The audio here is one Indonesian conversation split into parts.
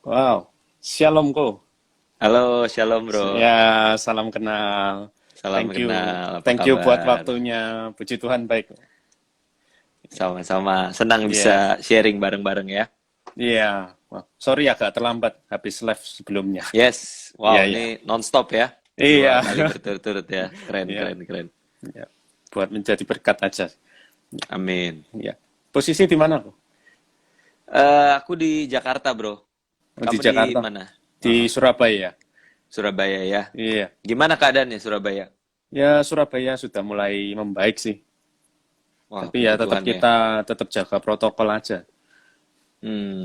Wow, shalom ko. Halo, shalom bro. Ya, salam kenal. Salam kenal, apa Thank you buat kabar? waktunya. Puji Tuhan baik. Sama-sama, senang bisa Iya, sharing bareng-bareng ya. iya. Wah, sorry agak terlambat habis live sebelumnya. Yes, Iya, wow iya. ini nonstop ya. Iya, Dua kali berturut-turut ya. Keren, iya, keren, keren. iya. Buat menjadi berkat aja. Amin. Iya. Posisi di mana, kok? Aku di Jakarta bro. Oh, di Kamu di Jakarta. mana? Di Heeh, Surabaya. Surabaya ya. Iya. Gimana keadaannya Surabaya? Ya, Surabaya sudah mulai membaik sih. Wah, Tapi ya puji tetap Tuhan ya. kita tetap jaga protokol aja.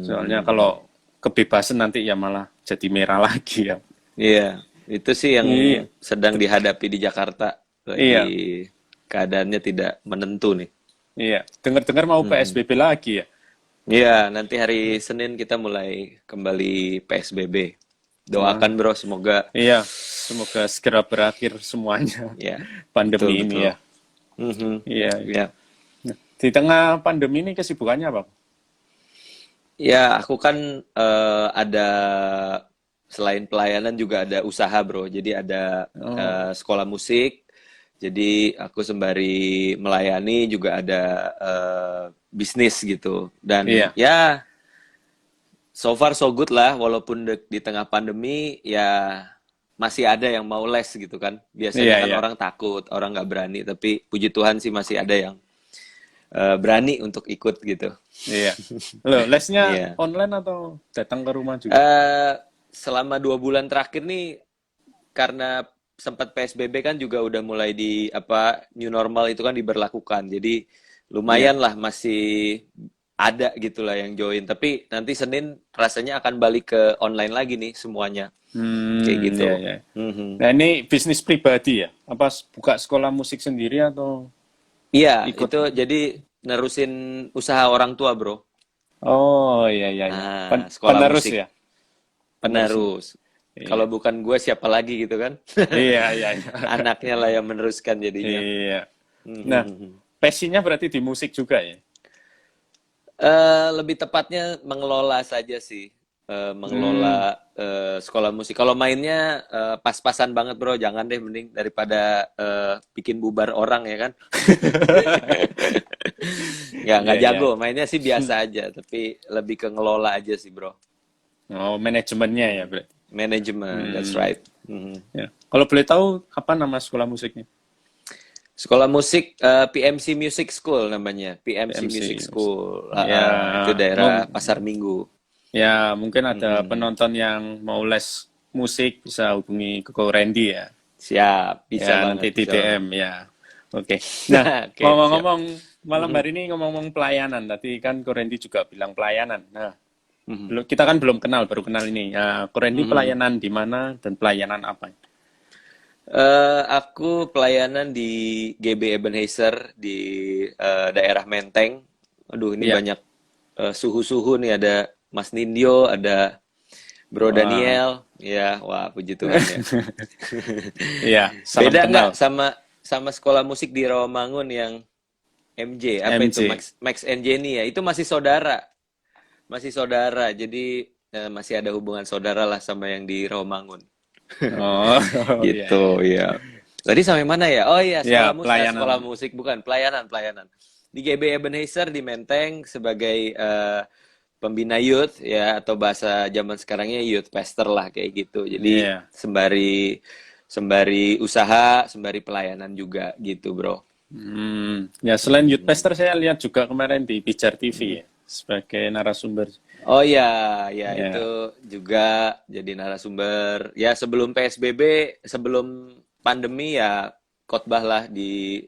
Soalnya Hmm, kalau kebebasan nanti ya malah jadi merah lagi ya. iya, itu sih yang Iya, sedang dihadapi di Jakarta. Lagi iya, keadaannya tidak menentu nih. iya. Dengar-dengar mau Mhm. PSBB lagi ya. Iya, nanti hari Senin kita mulai kembali PSBB. Doakan Wah, bro, semoga iya. Semoga segera berakhir semuanya ya pandemi betul ini betul. ya. Mhm. Iya. Ya, Nah, di tengah pandemi ini kesibukannya apa? ya aku kan ada selain pelayanan juga ada usaha bro. Jadi ada Oh, sekolah musik. Jadi aku sembari melayani juga ada bisnis gitu. Dan iya, ya so far so good lah, walaupun di tengah pandemi ya masih ada yang mau les gitu kan. iya, Biasanya kan iya, orang takut, orang nggak berani, tapi puji Tuhan sih masih ada yang berani untuk ikut gitu. iya. Loh, lesnya Iya. online atau datang ke rumah juga? Eh selama 2 bulan terakhir nih karena sempat PSBB kan juga udah mulai di apa new normal itu kan diberlakukan. Jadi Iya. lumayan lah masih ada gitulah yang join. Tapi nanti Senin rasanya akan balik ke online lagi nih semuanya. Kayak Iya, gitu. iya. Mhm. Nah, ini bisnis pribadi ya? Apa buka sekolah musik sendiri atau Iya, ikut? itu jadi nerusin usaha orang tua, bro. Oh, iya, iya, iya. Sekolah Penerus musik ya? Penerusnya. penerus. Kalau Iya. bukan gue siapa lagi gitu kan? Iya, iya, iya. Anaknya lah yang meneruskan jadinya. Iya. Nah, Mhm. passionnya berarti di musik juga ya? Lebih tepatnya mengelola saja sih. Hmm. Mengelola sekolah musik. Kalau mainnya pas-pasan banget, bro. Jangan deh, mending daripada bikin bubar orang ya kan. Nggak Iya, iya. jago. Mainnya sih biasa aja, tapi lebih ke ngelola aja sih, bro. Oh, manajemennya ya berarti. Manajemen, that's Hmm. right. Mhm. Ya. Kalau boleh tahu apa nama sekolah musiknya? Sekolah musik PMC Music School namanya. PMC PMC. Music School. Ya, Itu daerah Pasar Minggu. ya mungkin ada Mhm. penonton yang mau les musik bisa hubungi ke Ko Randy ya. Siap, bisa Ya, banget, nanti di bisa banget. DM ya. Oke. Nah, Oke, siap. ngomong-ngomong malam Mhm, hari ini ngomong-ngomong pelayanan. Tadi kan Ko Randy juga bilang pelayanan. Nah, mhm, kita kan belum kenal, baru kenal ini. Ya, Ko Randy mhm. pelayanan di mana dan pelayanan apa? Aku pelayanan di GB Ebenezer di daerah Menteng. Aduh, ini Iya. banyak suhu-suhu nih. Ada Mas Nindyo, ada Bro Wah, Daniel. Ya, wah puji Tuhan ya. iya, salam Beda nggak kenal. sama sama sekolah musik di Rawamangun yang MJ? Apa itu MJ. Max Max and Jenny ya? Itu masih saudara, masih saudara. Jadi masih ada hubungan saudara lah sama yang di Rawamangun. Oh, iya, Gitu, iya. ya. Tadi sampai mana ya? Oh iya, Ya, sekolah pelayanan. musik bukan, pelayanan, pelayanan. Di GB Ebenezer di Menteng sebagai pembina youth ya atau bahasa zaman sekarangnya youth pastor lah kayak gitu. Jadi Iya. sembari sembari usaha, sembari pelayanan juga gitu, Bro. Ya selain Youth Hmm. Pastor saya lihat juga kemarin di Pijar TV Hmm. ya, sebagai narasumber. Oh ya, ya itu Ya, juga jadi narasumber. Ya sebelum PSBB, sebelum pandemi ya khotbah lah di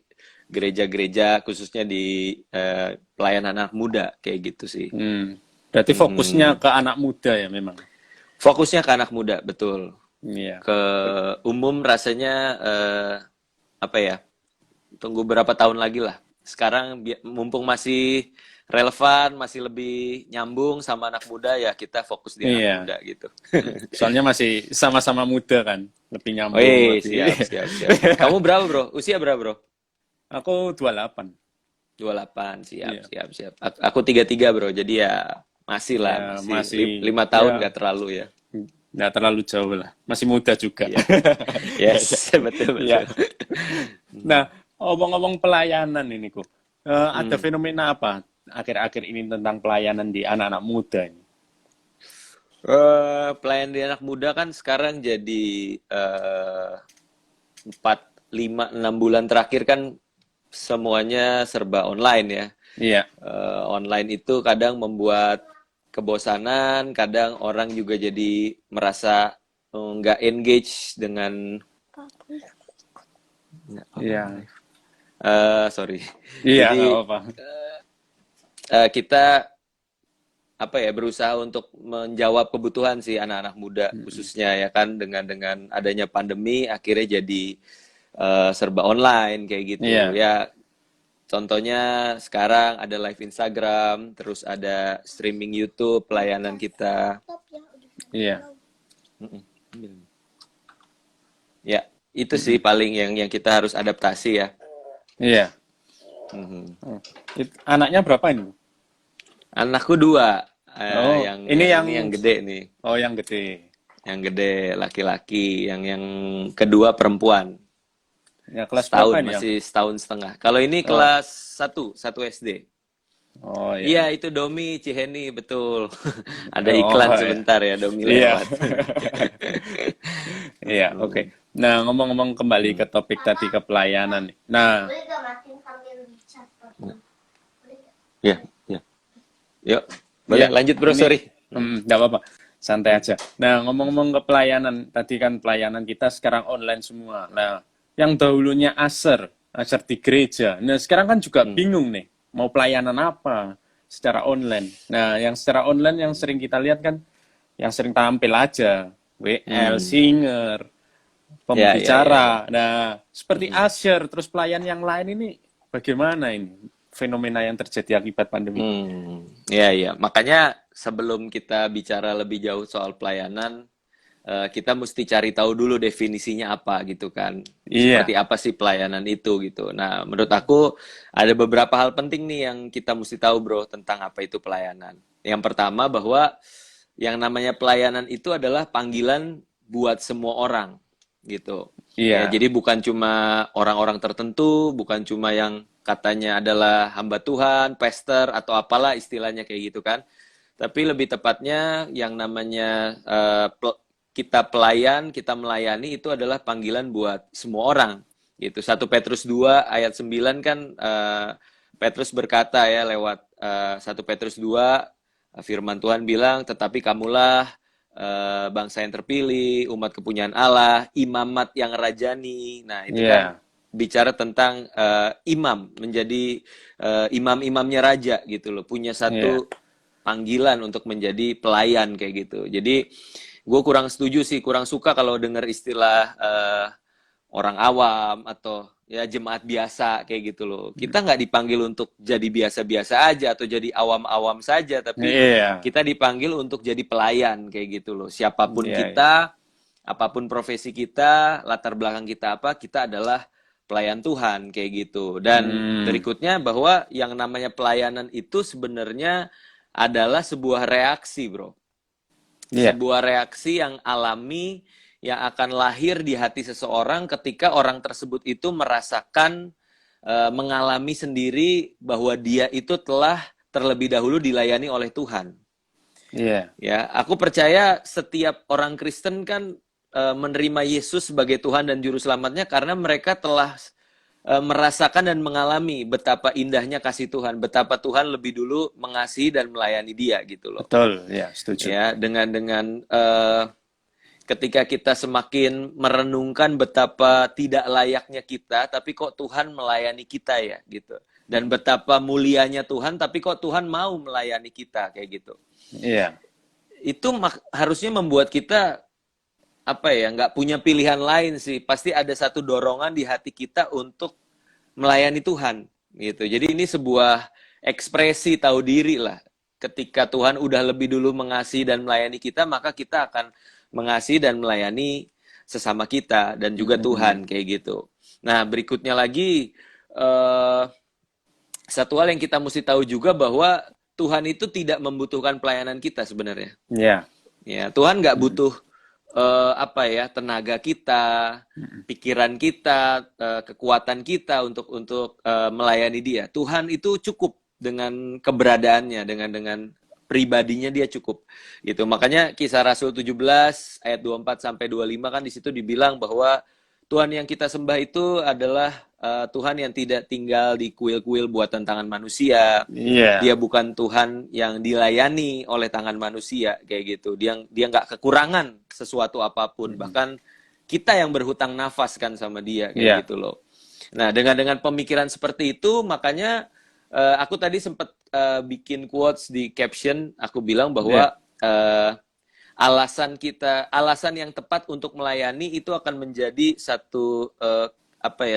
gereja-gereja khususnya di pelayanan anak muda kayak gitu sih. berarti fokusnya Mhm. ke anak muda ya memang. Fokusnya ke anak muda, betul. Iya, Ke umum rasanya apa ya? Tunggu berapa tahun lagi lah. Sekarang mumpung masih relevan, masih lebih nyambung sama anak muda ya kita fokus di anak iya. muda gitu. Soalnya masih sama-sama muda kan, lebih nyambung, Wih, lebih. siap, siap, siap. Kamu berapa, Bro? Usia berapa, Bro? Aku 28. 28, siap, Iya. siap, siap. Aku 33, Bro. Jadi ya Masih lah, Ya, masih masih 5 tahun ya nggak terlalu ya. nggak terlalu jauh lah. Masih muda juga. Iya, Ya, yes, ya. betul Ya. betul. Nah, ngomong-ngomong pelayanan ini, kok. Ada Hmm. fenomena apa akhir-akhir ini tentang pelayanan di anak-anak muda ini? Pelayan di anak muda kan sekarang jadi 4, 5, 6 bulan terakhir kan semuanya serba online ya. Iya, Online itu kadang membuat kebosanan, kadang orang juga jadi merasa nggak engage dengan nggak apa-apa, iya, Malik. Sorry. iya, nggak Jadi apa-apa. kita apa ya berusaha untuk menjawab kebutuhan si anak-anak muda Mm-mm. khususnya ya kan dengan adanya pandemi akhirnya jadi serba online kayak gitu Iya, ya. Contohnya sekarang ada live Instagram, terus ada streaming YouTube, pelayanan kita. iya, Mm-mm. Ya, itu sih paling yang kita harus adaptasi ya. iya. Mhm. Oh. Anaknya berapa ini? Anakku dua, Oh, ini yang yang ini yang gede nih, yang gede. yang gede laki-laki, yang kedua perempuan, Ya kelas berapa setahun ini yang? masih setahun setengah. Kalau ini Oh, kelas satu SD. oh ya. Iya itu Domi Ciheni betul. Ada iklan Oh ya. sebentar ya Domi Iya. lewat. Iya, oke. Hmm. Nah, ngomong-ngomong kembali Hmm. ke topik tadi ke pelayanan nih. Nah, Ya, ya. Yuk, boleh ya, lanjut bro, ini sorry. nggak apa-apa, santai aja. Nah, ngomong-ngomong ke pelayanan, tadi kan pelayanan kita sekarang online semua. Nah, yang dahulunya aser di gereja. Nah, sekarang kan juga Hmm. bingung nih, mau pelayanan apa secara online. Nah, yang secara online yang sering kita lihat kan, yang sering tampil aja, WL, Hmm. singer, Ya, ya, ya, ya. pembicara. Nah, seperti Hmm. Asher, terus pelayan yang lain ini, bagaimana ini fenomena yang terjadi akibat pandemi? Ya, ya. Makanya sebelum kita bicara lebih jauh soal pelayanan, kita mesti cari tahu dulu definisinya apa gitu kan. Iya, Seperti apa sih pelayanan itu gitu. Nah, menurut aku ada beberapa hal penting nih yang kita mesti tahu bro tentang apa itu pelayanan. Yang pertama bahwa yang namanya pelayanan itu adalah panggilan buat semua orang gitu. Ya, iya, jadi bukan cuma orang-orang tertentu, bukan cuma yang katanya adalah hamba Tuhan, pastor atau apalah istilahnya kayak gitu kan. Tapi lebih tepatnya yang namanya kita pelayan, kita melayani itu adalah panggilan buat semua orang gitu. 1 Petrus 2 ayat 9 kan Petrus berkata ya lewat 1 Petrus 2 firman Tuhan bilang tetapi kamulah bangsa yang terpilih, umat kepunyaan Allah, imamat yang rajani. Nah, itu kan iya, bicara tentang imam menjadi imam-imamnya raja gitu loh, punya iya, satu panggilan untuk menjadi pelayan kayak gitu. Jadi gue kurang setuju sih, kurang suka kalau dengar istilah orang awam atau ya jemaat biasa kayak gitu loh. Kita nggak dipanggil untuk jadi biasa-biasa aja atau jadi awam-awam saja, tapi iya, kita dipanggil untuk jadi pelayan kayak gitu loh. Siapapun iya, iya. kita, apapun profesi kita, latar belakang kita apa, kita adalah pelayan Tuhan kayak gitu. Dan Hmm, berikutnya bahwa yang namanya pelayanan itu sebenarnya adalah sebuah reaksi, bro. iya, Sebuah reaksi yang alami yang akan lahir di hati seseorang ketika orang tersebut itu merasakan mengalami sendiri bahwa dia itu telah terlebih dahulu dilayani oleh Tuhan. iya, Ya, aku percaya setiap orang Kristen kan menerima Yesus sebagai Tuhan dan juru selamatnya karena mereka telah merasakan dan mengalami betapa indahnya kasih Tuhan, betapa Tuhan lebih dulu mengasihi dan melayani dia gitu loh. betul, ya, setuju. Ya, dengan ketika kita semakin merenungkan betapa tidak layaknya kita, tapi kok Tuhan melayani kita ya gitu. Dan betapa mulianya Tuhan, tapi kok Tuhan mau melayani kita kayak gitu. Iya, Itu harusnya membuat kita apa ya nggak punya pilihan lain sih. Pasti ada satu dorongan di hati kita untuk melayani Tuhan gitu. Jadi ini sebuah ekspresi tahu diri lah. Ketika Tuhan udah lebih dulu mengasihi dan melayani kita, maka kita akan mengasihi dan melayani sesama kita dan juga hmm, Tuhan kayak gitu. Nah, berikutnya lagi satu hal yang kita mesti tahu juga bahwa Tuhan itu tidak membutuhkan pelayanan kita sebenarnya. Ya. Ya, Tuhan nggak butuh apa ya, tenaga kita, pikiran kita, kekuatan kita untuk melayani Dia. Tuhan itu cukup dengan keberadaannya, dengan pribadinya dia cukup. Gitu. Makanya Kisah Rasul 17 ayat 24 sampai 25 kan di situ dibilang bahwa Tuhan yang kita sembah itu adalah Tuhan yang tidak tinggal di kuil-kuil buatan tangan manusia. Iya. Dia bukan Tuhan yang dilayani oleh tangan manusia kayak gitu. Dia nggak kekurangan sesuatu apapun. Bahkan kita yang berhutang nafas kan sama dia kayak Iya. gitu loh. Nah, dengan pemikiran seperti itu, makanya aku tadi sempat bikin quotes di caption. Aku bilang bahwa alasan yang tepat untuk melayani itu akan menjadi satu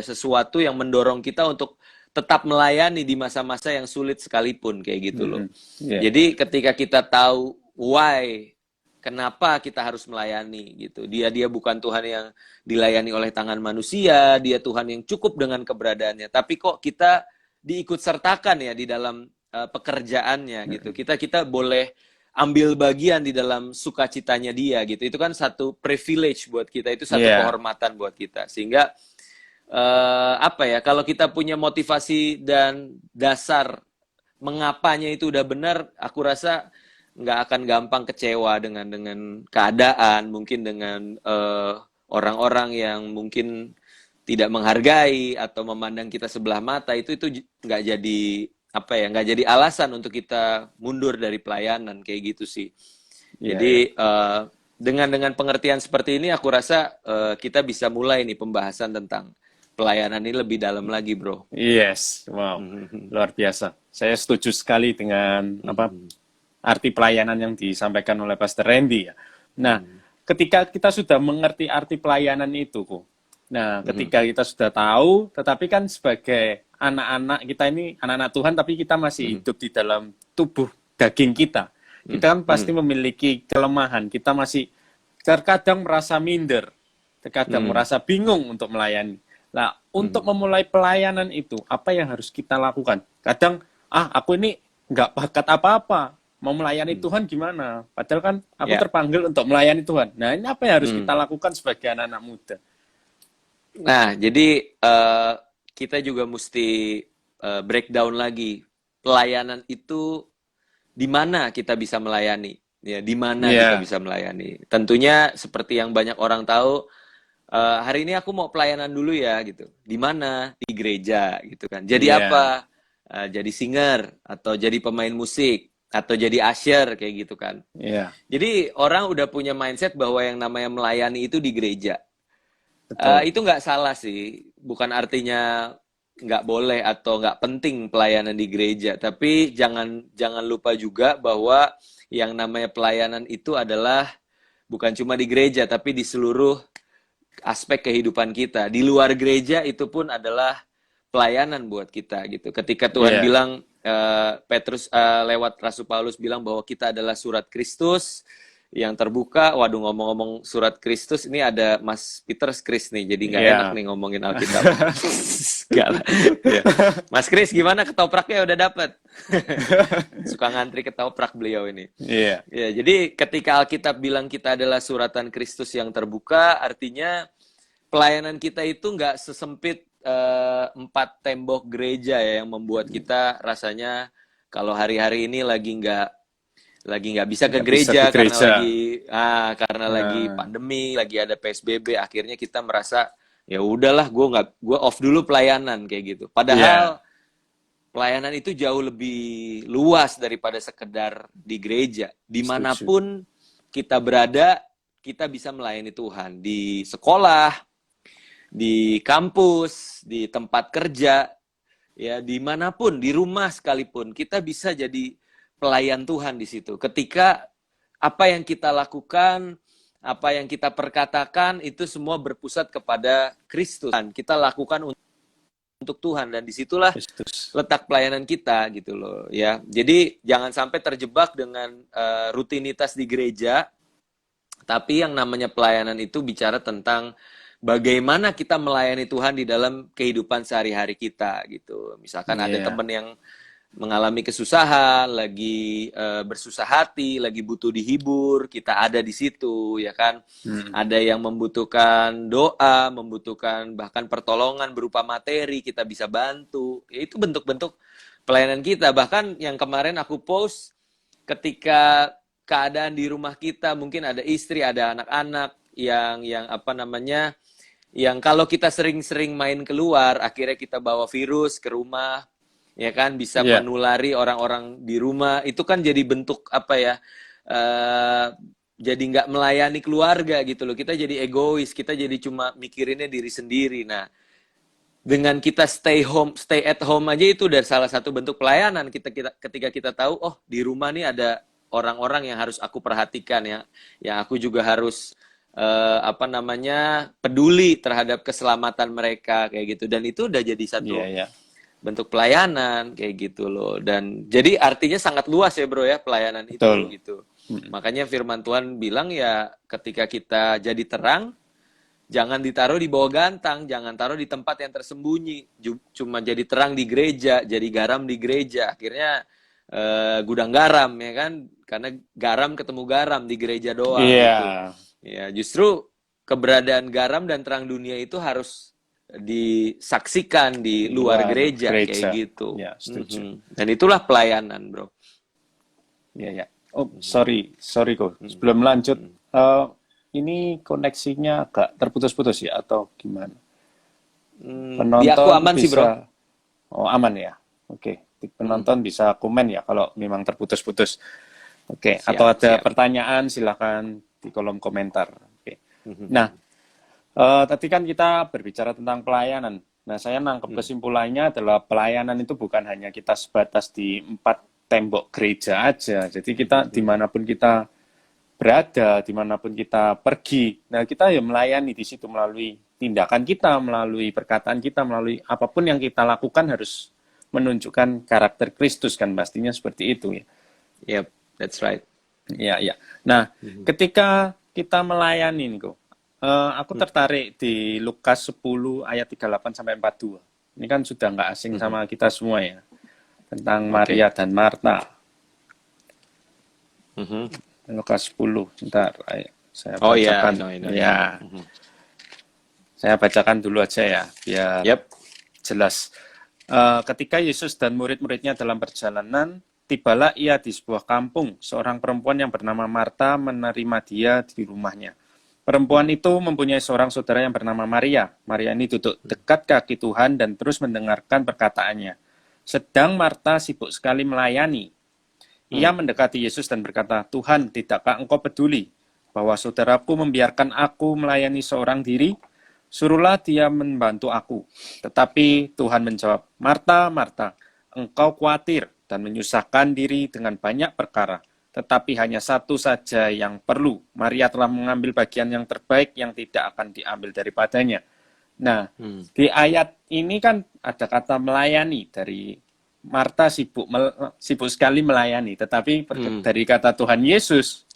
sesuatu yang mendorong kita untuk tetap melayani di masa-masa yang sulit sekalipun kayak gitu loh. Jadi ketika kita tahu why, kenapa kita harus melayani gitu. Dia bukan Tuhan yang dilayani oleh tangan manusia, dia Tuhan yang cukup dengan keberadaannya. Tapi kok kita diikut sertakan ya di dalam pekerjaannya gitu. Kita boleh ambil bagian di dalam sukacitanya dia gitu. Itu kan satu privilege buat kita, itu satu kehormatan buat kita. Sehingga kalau kita punya motivasi dan dasar mengapanya itu udah benar, aku rasa nggak akan gampang kecewa dengan keadaan, mungkin dengan orang-orang yang mungkin tidak menghargai atau memandang kita sebelah mata. Itu nggak jadi alasan untuk kita mundur dari pelayanan kayak gitu sih. Jadi dengan pengertian seperti ini, aku rasa kita bisa mulai nih pembahasan tentang pelayanan ini lebih dalam lagi, bro. Yes, wow, luar biasa. Saya setuju sekali dengan arti pelayanan yang disampaikan oleh Pastor Randy ya. Nah, ketika kita sudah mengerti arti pelayanan itu, ketika kita sudah tahu, tetapi kan sebagai anak-anak kita ini anak-anak Tuhan, tapi kita masih hidup di dalam tubuh daging kita. Kita kan pasti memiliki kelemahan. Kita masih terkadang merasa minder, terkadang merasa bingung untuk melayani. Nah, untuk memulai pelayanan itu, apa yang harus kita lakukan? Kadang, aku ini nggak bakat apa-apa, mau melayani Tuhan gimana? Padahal kan aku terpanggil untuk melayani Tuhan. Nah, ini apa yang harus kita lakukan sebagai anak-anak muda? Nah, jadi kita juga mesti breakdown lagi. Pelayanan itu di mana kita bisa melayani? Ya, di mana kita bisa melayani? Tentunya seperti yang banyak orang tahu, hari ini aku mau pelayanan dulu ya gitu. Di mana? Di gereja gitu kan. Jadi apa? Jadi singer atau jadi pemain musik atau jadi usher kayak gitu kan. Jadi orang udah punya mindset bahwa yang namanya melayani itu di gereja. Itu nggak salah sih. Bukan artinya nggak boleh atau nggak penting pelayanan di gereja. Tapi jangan lupa juga bahwa yang namanya pelayanan itu adalah bukan cuma di gereja, tapi di seluruh aspek kehidupan kita. Di luar gereja itu pun adalah pelayanan buat kita gitu. Ketika Tuhan bilang, Petrus lewat Rasul Paulus bilang bahwa kita adalah surat Kristus yang terbuka. Waduh, ngomong-ngomong surat Kristus, ini ada Mas Peter Kris nih, jadi nggak enak nih ngomongin Alkitab. Mas Kris, gimana ketopraknya udah dapet? Suka ngantri ketoprak beliau ini. Ya, jadi ketika Alkitab bilang kita adalah suratan Kristus yang terbuka, artinya pelayanan kita itu nggak sesempit 4 tembok gereja ya, yang membuat kita rasanya kalau hari-hari ini lagi nggak bisa ke gereja karena lagi pandemi, lagi ada PSBB, akhirnya kita merasa ya udahlah, gue off dulu pelayanan kayak gitu. Padahal pelayanan itu jauh lebih luas daripada sekedar di gereja. Dimanapun kita berada, kita bisa melayani Tuhan. Di sekolah, di kampus, di tempat kerja, ya dimanapun, di rumah sekalipun, kita bisa jadi pelayan Tuhan di situ. Ketika apa yang kita lakukan, apa yang kita perkatakan, itu semua berpusat kepada Kristus. Kita lakukan untuk Tuhan, dan disitulah letak pelayanan kita gitu loh ya. Jadi jangan sampai terjebak dengan rutinitas di gereja, tapi yang namanya pelayanan itu bicara tentang bagaimana kita melayani Tuhan di dalam kehidupan sehari-hari kita gitu. Misalkan ada teman yang mengalami kesusahan, lagi bersusah hati, lagi butuh dihibur, kita ada di situ, ya kan? Ada yang membutuhkan doa, membutuhkan bahkan pertolongan berupa materi, kita bisa bantu. Ya, itu bentuk-bentuk pelayanan kita. Bahkan yang kemarin aku post, ketika keadaan di rumah kita, mungkin ada istri, ada anak-anak yang apa namanya, yang kalau kita sering-sering main keluar, akhirnya kita bawa virus ke rumah, ya kan, bisa Iya. menulari orang-orang di rumah. Itu kan jadi bentuk apa ya, jadi nggak melayani keluarga gitu loh. Kita jadi egois, kita jadi cuma mikirinnya diri sendiri. Nah, dengan kita stay at home aja itu udah salah satu bentuk pelayanan. Ketika kita tahu, oh di rumah nih ada orang-orang yang harus aku perhatikan, ya, yang aku juga harus apa namanya, peduli terhadap keselamatan mereka kayak gitu. Dan itu udah jadi satu Iya, iya. bentuk pelayanan kayak gitu loh. Dan jadi artinya sangat luas ya bro ya, pelayanan itu Betul. gitu. Makanya firman Tuhan bilang ya, ketika kita jadi terang, jangan ditaruh di bawah gantang, jangan taruh di tempat yang tersembunyi. Cuma jadi terang di gereja, jadi garam di gereja. Akhirnya gudang garam, ya kan? Karena garam ketemu garam di gereja doang Iya. gitu. Ya, justru keberadaan garam dan terang dunia itu harus disaksikan di luar gereja kayak gitu. Ya, setuju. Dan itulah pelayanan, bro. Iya, ya. Oh, sorry kok. Sebelum lanjut, ini koneksinya agak terputus-putus ya atau gimana? Di aku Penonton aman sih, bro. bisa, oh aman ya. Oke, penonton bisa komen ya kalau memang terputus-putus. Oke, atau ada Siap. pertanyaan silakan di kolom komentar. Oke. Nah, tadi kan kita berbicara tentang pelayanan. Nah, saya nangkep kesimpulannya adalah pelayanan itu bukan hanya kita sebatas di 4 tembok gereja aja. Jadi kita dimanapun kita berada, dimanapun kita pergi, nah kita ya melayani di situ melalui tindakan kita, melalui perkataan kita, melalui apapun yang kita lakukan harus menunjukkan karakter Kristus kan, pastinya seperti itu ya. Yep, that's right. Ya, ya. Nah, ketika kita melayani nih kok, aku tertarik di Lukas 10 ayat 38 sampai 42. Ini kan sudah nggak asing sama kita semua ya. Tentang Maria dan Marta. Lukas 10. Bentar, saya bacakan. I know. Ya. Saya bacakan dulu aja ya, biar jelas. Ketika Yesus dan murid-muridnya dalam perjalanan, tibalah ia di sebuah kampung. Seorang perempuan yang bernama Marta menerima dia di rumahnya. Perempuan itu mempunyai seorang saudara yang bernama Maria. Maria ini duduk dekat kaki Tuhan dan terus mendengarkan perkataannya. Sedang Marta sibuk sekali melayani. Ia mendekati Yesus dan berkata, Tuhan, tidakkah engkau peduli bahwa saudaraku membiarkan aku melayani seorang diri? Suruhlah dia membantu aku. Tetapi Tuhan menjawab, Marta, Marta, engkau khawatir dan menyusahkan diri dengan banyak perkara. Tetapi hanya satu saja yang perlu. Maria telah mengambil bagian yang terbaik yang tidak akan diambil daripadanya. Nah, di ayat ini kan ada kata melayani. Dari Marta sibuk sekali melayani. Tetapi dari kata Tuhan Yesus,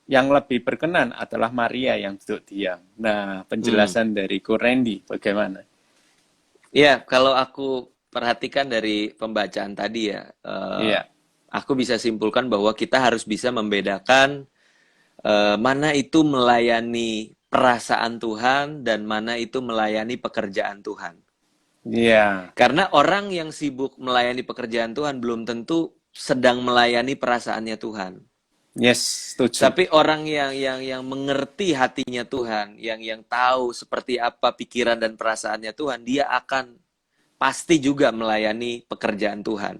yang lebih berkenan adalah Maria yang duduk diam. Nah, penjelasan dari Ko Randy bagaimana? Ya, kalau aku perhatikan dari pembacaan tadi ya, aku bisa simpulkan bahwa kita harus bisa membedakan mana itu melayani perasaan Tuhan dan mana itu melayani pekerjaan Tuhan. Iya. Karena orang yang sibuk melayani pekerjaan Tuhan belum tentu sedang melayani perasaannya Tuhan. Yes, setuju. Tapi orang yang mengerti hatinya Tuhan, yang tahu seperti apa pikiran dan perasaannya Tuhan, dia akan pasti juga melayani pekerjaan Tuhan.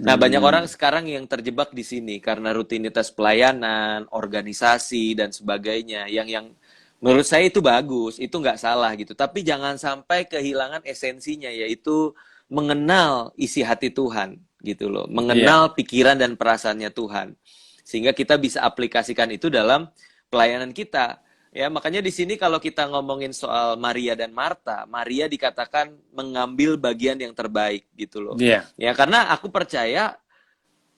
Nah, banyak orang sekarang yang terjebak di sini karena rutinitas pelayanan, organisasi dan sebagainya, yang menurut saya itu bagus, itu nggak salah gitu. Tapi jangan sampai kehilangan esensinya, yaitu mengenal isi hati Tuhan gitu loh, mengenal pikiran dan perasaannya Tuhan, sehingga kita bisa aplikasikan itu dalam pelayanan kita. Ya, makanya di sini kalau kita ngomongin soal Maria dan Marta, Maria dikatakan mengambil bagian yang terbaik gitu loh. Iya. Ya, karena aku percaya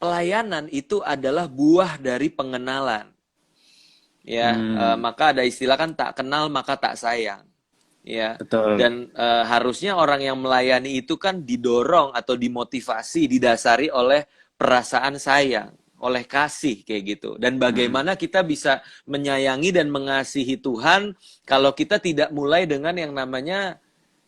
pelayanan itu adalah buah dari pengenalan. Ya, maka ada istilah kan, tak kenal maka tak sayang. ya. Betul. Dan harusnya orang yang melayani itu kan didorong atau dimotivasi, didasari oleh perasaan sayang, oleh kasih kayak gitu. Dan bagaimana kita bisa menyayangi dan mengasihi Tuhan kalau kita tidak mulai dengan yang namanya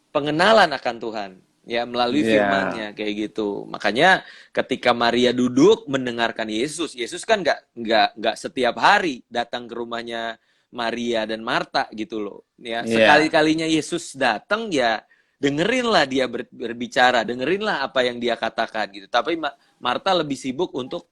pengenalan akan Tuhan, ya, melalui Ya, firman-Nya kayak gitu. Makanya ketika Maria duduk mendengarkan Yesus, Yesus kan nggak setiap hari datang ke rumahnya Maria dan Marta gitu loh, ya. ya, Sekali-kalinya Yesus datang, ya dengerinlah dia berbicara, dengerinlah apa yang dia katakan gitu. Tapi Marta lebih sibuk untuk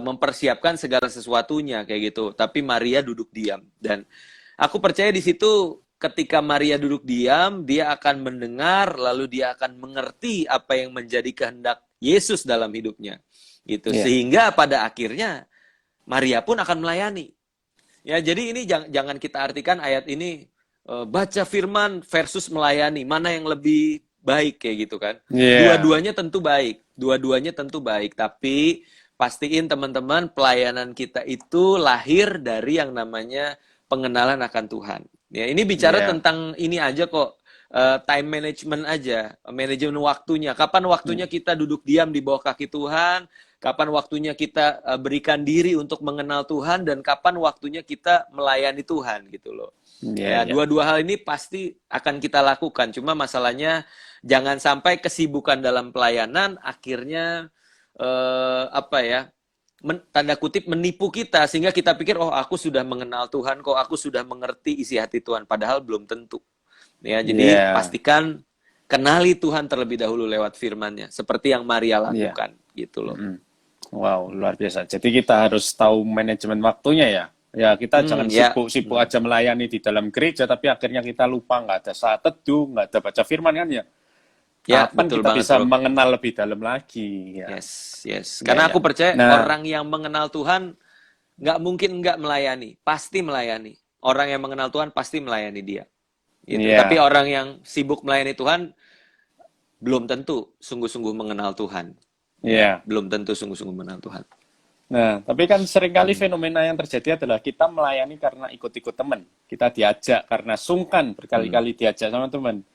mempersiapkan segala sesuatunya kayak gitu. Tapi Maria duduk diam, dan aku percaya di situ ketika Maria duduk diam, dia akan mendengar, lalu dia akan mengerti apa yang menjadi kehendak Yesus dalam hidupnya. Gitu. ya, Sehingga pada akhirnya Maria pun akan melayani. Ya, jadi ini jangan kita artikan ayat ini baca firman versus melayani, mana yang lebih baik kayak gitu kan. ya, Dua-duanya tentu baik, dua-duanya tentu baik, tapi pastiin teman-teman pelayanan kita itu lahir dari yang namanya pengenalan akan Tuhan. Ya, ini bicara ya. tentang ini aja kok, time management aja, manajemen waktunya. Kapan waktunya kita duduk diam di bawah kaki Tuhan, kapan waktunya kita berikan diri untuk mengenal Tuhan, dan kapan waktunya kita melayani Tuhan gitu loh. Ya, Ya, ya. dua-dua hal ini pasti akan kita lakukan. Cuma masalahnya jangan sampai kesibukan dalam pelayanan akhirnya apa ya? Tanda kutip menipu kita sehingga kita pikir, oh aku sudah mengenal Tuhan kok, aku sudah mengerti isi hati Tuhan, padahal belum tentu. Ya, jadi Ya, pastikan kenali Tuhan terlebih dahulu lewat firman-Nya, seperti yang Maria ya. lakukan gitu loh. Mm. Wow, luar biasa. Jadi kita harus tahu manajemen waktunya ya. Ya, kita jangan Ya. sibuk-sibuk aja melayani di dalam gereja, tapi akhirnya kita lupa, nggak ada saat teduh, nggak ada baca firman kan ya. Ya, Kapan betul kita banget, bisa Bro. mengenal lebih dalam lagi ya. Yes, yes. Ya, Karena ya. aku percaya Nah, orang yang mengenal Tuhan nggak mungkin nggak melayani, pasti melayani. Orang yang mengenal Tuhan pasti melayani dia, gitu. Tapi ya, orang yang sibuk melayani Tuhan belum tentu sungguh-sungguh mengenal Tuhan, ya. ya. Belum tentu sungguh-sungguh mengenal Tuhan. Nah, tapi kan seringkali fenomena yang terjadi adalah kita melayani karena ikut-ikut teman. Kita diajak karena sungkan Hmm. berkali-kali diajak sama teman.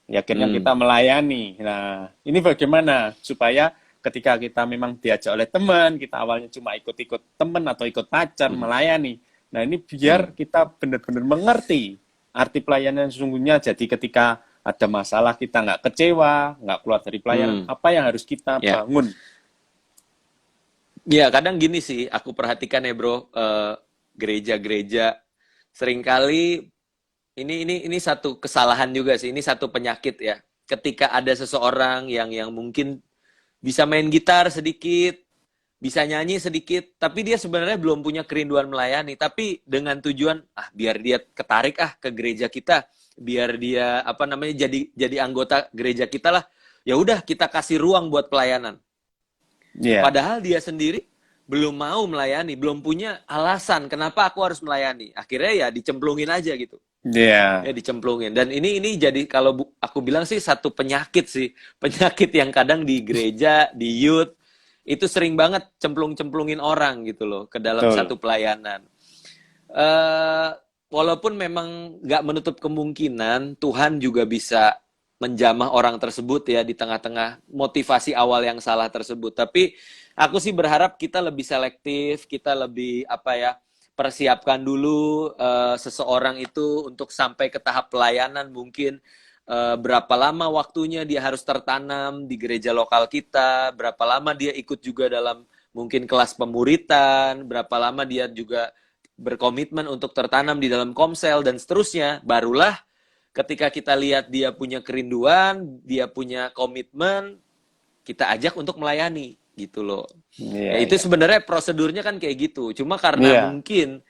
Ya, akhirnya Hmm. kita melayani. Nah, ini bagaimana supaya ketika kita memang diajak oleh teman, kita awalnya cuma ikut-ikut teman atau ikut pacar Hmm. melayani. Nah, ini Hmm. biar kita benar-benar mengerti arti pelayanan yang sesungguhnya. Jadi ketika ada masalah kita nggak kecewa, nggak keluar dari pelayanan, Hmm. apa yang harus kita Ya. bangun? Ya, kadang gini sih, aku perhatikan ya, Bro, gereja-gereja seringkali ini satu kesalahan juga sih, ini satu penyakit ya. Ketika ada seseorang yang mungkin bisa main gitar sedikit, bisa nyanyi sedikit, tapi dia sebenarnya belum punya kerinduan melayani, tapi dengan tujuan biar dia ketarik ke gereja kita, biar dia apa namanya jadi anggota gereja kita lah. Ya udah, kita kasih ruang buat pelayanan. Ya, Padahal dia sendiri belum mau melayani, belum punya alasan kenapa aku harus melayani. Akhirnya ya dicemplungin aja gitu. ya, Ya dicemplungin. Dan ini jadi kalau aku bilang sih satu penyakit sih. Penyakit yang kadang di gereja, di youth, itu sering banget cemplung-cemplungin orang gitu loh ke dalam betul. satu pelayanan. eh Walaupun memang nggak menutup kemungkinan Tuhan juga bisa menjamah orang tersebut ya di tengah-tengah motivasi awal yang salah tersebut. Tapi aku sih berharap kita lebih selektif, kita lebih apa ya, persiapkan dulu seseorang itu untuk sampai ke tahap pelayanan. Mungkin berapa lama waktunya dia harus tertanam di gereja lokal kita, berapa lama dia ikut juga dalam mungkin kelas pemuritan, berapa lama dia juga berkomitmen untuk tertanam di dalam komsel dan seterusnya. Barulah ketika kita lihat dia punya kerinduan, dia punya komitmen, kita ajak untuk melayani gitu loh. Iya, Ya itu iya. sebenarnya prosedurnya kan kayak gitu. Cuma karena Iya, mungkin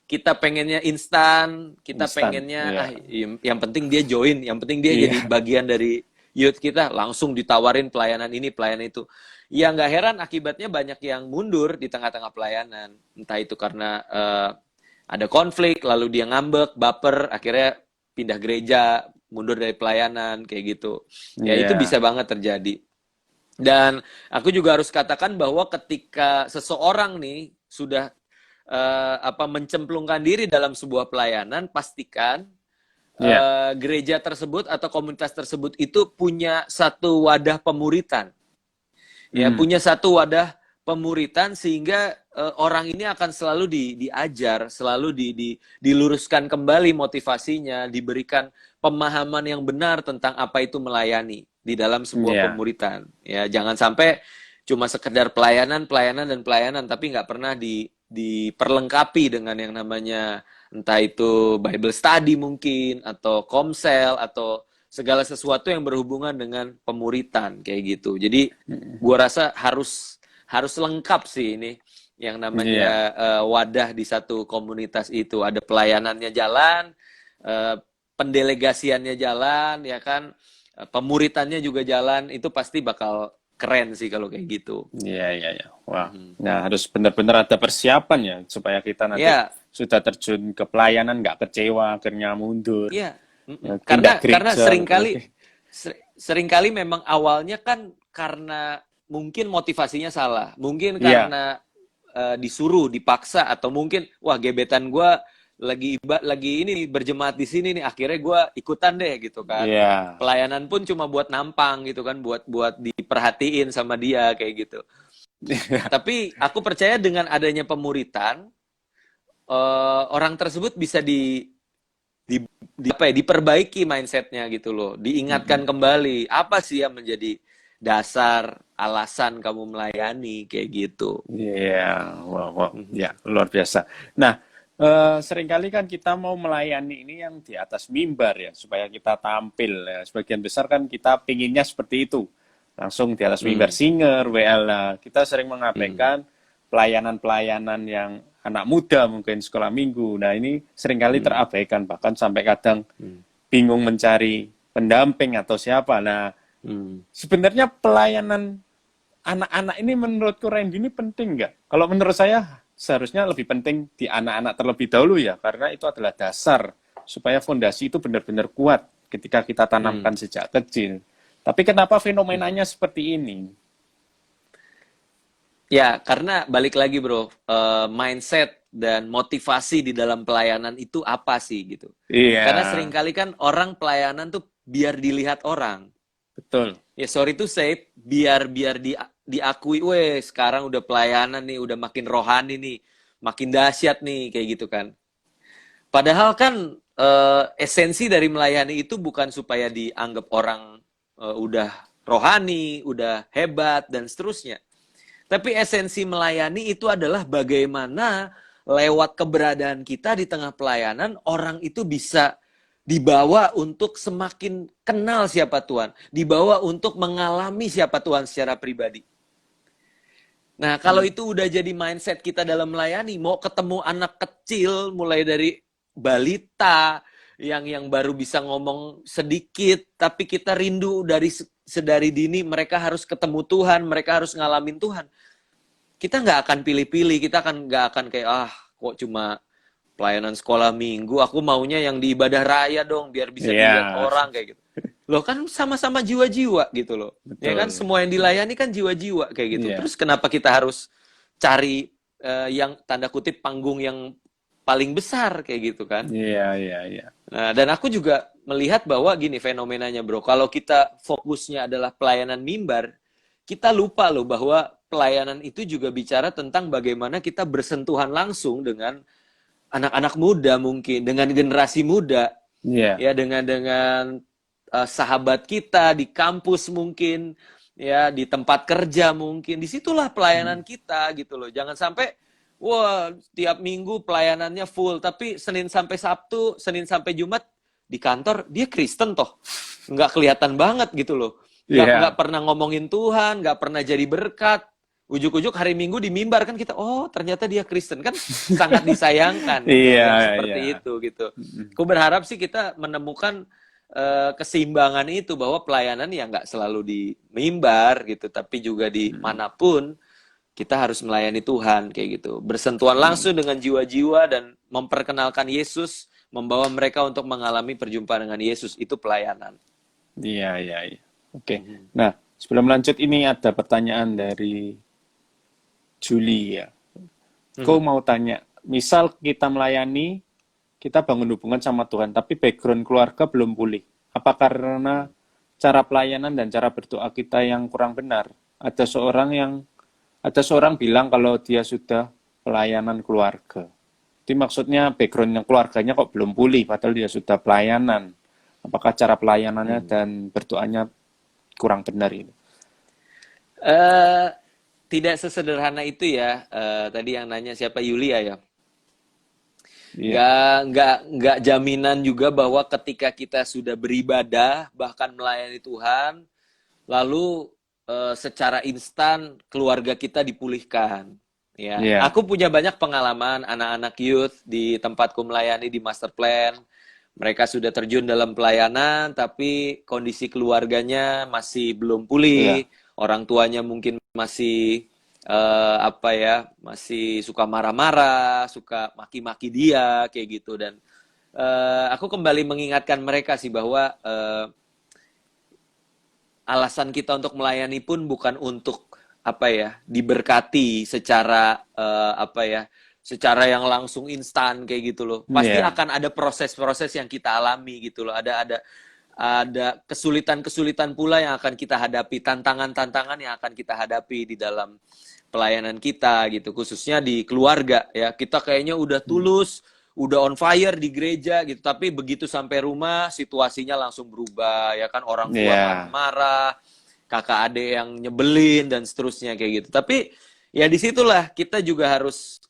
kita pengennya instan, kita instan. pengennya Iya, yang penting dia join, yang penting dia jadi iya, bagian dari youth kita, langsung ditawarin pelayanan ini, pelayanan itu. Ya nggak heran akibatnya banyak yang mundur di tengah-tengah pelayanan. Entah itu karena ada konflik, lalu dia ngambek, baper, akhirnya pindah gereja, mundur dari pelayanan, kayak gitu. Ya itu iya, bisa banget terjadi. Dan aku juga harus katakan bahwa ketika seseorang nih sudah mencemplungkan diri dalam sebuah pelayanan, pastikan Iya. gereja tersebut atau komunitas tersebut itu punya satu wadah pemuritan. Ya, punya satu wadah pemuritan sehingga orang ini akan selalu diajar, selalu diluruskan kembali motivasinya, diberikan pemahaman yang benar tentang apa itu melayani di dalam sebuah Iya. pemuritan. Ya, jangan sampai cuma sekedar pelayanan, tapi nggak pernah diperlengkapi dengan yang namanya entah itu Bible study mungkin, atau komsel, atau segala sesuatu yang berhubungan dengan pemuritan kayak gitu. Jadi gua rasa harus lengkap sih ini yang namanya Iya. wadah di satu komunitas itu. Ada pelayanannya jalan, pendelegasiannya jalan, ya kan, pemuritannya juga jalan. Itu pasti bakal keren sih kalau kayak gitu. Iya, iya, iya. Wah. Nah, harus benar-benar ada persiapan ya supaya kita nanti Ya, sudah terjun ke pelayanan nggak kecewa, akhirnya mundur, iya. ya, pindah Karena gereja. seringkali memang awalnya kan karena mungkin motivasinya salah, mungkin Iya, karena disuruh, dipaksa, atau mungkin wah gebetan gue lagi ini nih, berjemaat di sini nih, akhirnya gue ikutan deh gitu kan. iya. Pelayanan pun cuma buat nampang gitu kan, buat diperhatiin sama dia kayak gitu. Tapi aku percaya dengan adanya pemuritan, orang tersebut bisa apa ya, diperbaiki mindsetnya gitu loh, diingatkan kembali apa sih yang menjadi dasar alasan kamu melayani kayak gitu. Iya, wow, wow. Ya, luar biasa. Nah, seringkali kan kita mau melayani ini yang di atas mimbar ya, supaya kita tampil ya. Sebagian besar kan kita pinginnya seperti itu. Langsung di atas mimbar singer, WL. Nah, kita sering mengabaikan pelayanan-pelayanan yang anak muda mungkin sekolah minggu. Nah, ini seringkali terabaikan, bahkan sampai kadang bingung mencari pendamping atau siapa. Nah, sebenarnya pelayanan anak-anak ini menurutku Randy ini penting nggak? Kalau menurut saya seharusnya lebih penting di anak-anak terlebih dahulu ya, karena itu adalah dasar supaya fondasi itu benar-benar kuat ketika kita tanamkan sejak kecil. Tapi kenapa fenomenanya seperti ini? Ya, karena balik lagi bro, mindset dan motivasi di dalam pelayanan itu apa sih gitu. Iya, Karena seringkali kan orang pelayanan tuh biar dilihat orang. betul. Ya sorry to say, biar diakui, weh sekarang udah pelayanan nih, udah makin rohani nih, makin dahsyat nih, kayak gitu kan. Padahal kan esensi dari melayani itu bukan supaya dianggap orang udah rohani, udah hebat, dan seterusnya. Tapi esensi melayani itu adalah bagaimana lewat keberadaan kita di tengah pelayanan, orang itu bisa dibawa untuk semakin kenal siapa Tuhan, dibawa untuk mengalami siapa Tuhan secara pribadi. Nah, kalau itu udah jadi mindset kita dalam melayani, mau ketemu anak kecil mulai dari balita yang baru bisa ngomong sedikit, tapi kita rindu sedari dini mereka harus ketemu Tuhan, mereka harus ngalamin Tuhan. Kita nggak akan pilih-pilih, kita nggak akan kayak kok cuma pelayanan sekolah minggu, aku maunya yang di ibadah raya dong, biar bisa dilihat orang kayak gitu. Loh kan sama-sama jiwa-jiwa gitu loh. Betul. Ya kan semua yang dilayani kan jiwa-jiwa kayak gitu. Iya. Terus kenapa kita harus cari yang tanda kutip panggung yang paling besar kayak gitu kan? Iya, iya, iya. Nah, dan aku juga melihat bahwa gini fenomenanya bro, kalau kita fokusnya adalah pelayanan mimbar, kita lupa loh bahwa pelayanan itu juga bicara tentang bagaimana kita bersentuhan langsung dengan anak-anak muda mungkin, dengan generasi muda, ya dengan sahabat kita di kampus mungkin, ya di tempat kerja mungkin, disitulah pelayanan kita gitu loh. Jangan sampai wah tiap minggu pelayanannya full, tapi Senin sampai Sabtu, Senin sampai Jumat di kantor dia Kristen toh, nggak kelihatan banget gitu loh, nggak pernah ngomongin Tuhan, nggak pernah jadi berkat. Ujuk-ujuk hari Minggu di mimbar kan kita, oh ternyata dia Kristen kan, sangat disayangkan seperti itu gitu. Aku berharap sih kita menemukan keseimbangan itu, bahwa pelayanan ya nggak selalu di mimbar gitu, tapi juga di manapun kita harus melayani Tuhan kayak gitu, bersentuhan langsung dengan jiwa-jiwa dan memperkenalkan Yesus, membawa mereka untuk mengalami perjumpaan dengan Yesus, itu pelayanan. Iya, iya, iya. Oke. Nah, sebelum lanjut ini ada pertanyaan dari Julia. Kau mau tanya, misal kita melayani, kita bangun hubungan sama Tuhan, tapi background keluarga belum pulih. Apa karena cara pelayanan dan cara berdoa kita yang kurang benar? Ada seorang bilang kalau dia sudah pelayanan keluarga. Jadi maksudnya backgroundnya keluarganya kok belum pulih, padahal dia sudah pelayanan. Apakah cara pelayanannya dan berdoanya kurang benar ini? Eh, Tidak sesederhana itu ya. Tadi yang nanya siapa, Yulia ya. Iya, Nggak jaminan juga bahwa ketika kita sudah beribadah, bahkan melayani Tuhan, lalu secara instan keluarga kita dipulihkan. Ya, iya, aku punya banyak pengalaman anak-anak youth di tempatku melayani di Master Plan. Mereka sudah terjun dalam pelayanan, tapi kondisi keluarganya masih belum pulih. iya, Orang tuanya mungkin masih masih suka marah-marah, suka maki-maki dia kayak gitu. Dan aku kembali mengingatkan mereka sih bahwa alasan kita untuk melayani pun bukan untuk diberkati secara secara yang langsung instan kayak gitu loh. Pasti iya, akan ada proses-proses yang kita alami gitu loh. Ada kesulitan-kesulitan pula yang akan kita hadapi, tantangan-tantangan yang akan kita hadapi di dalam pelayanan kita gitu, khususnya di keluarga ya. Kita kayaknya udah tulus, udah on fire di gereja gitu, tapi begitu sampai rumah situasinya langsung berubah ya kan, orang tua iya, marah-marah, kakak adik yang nyebelin dan seterusnya kayak gitu. Tapi ya disitulah kita juga harus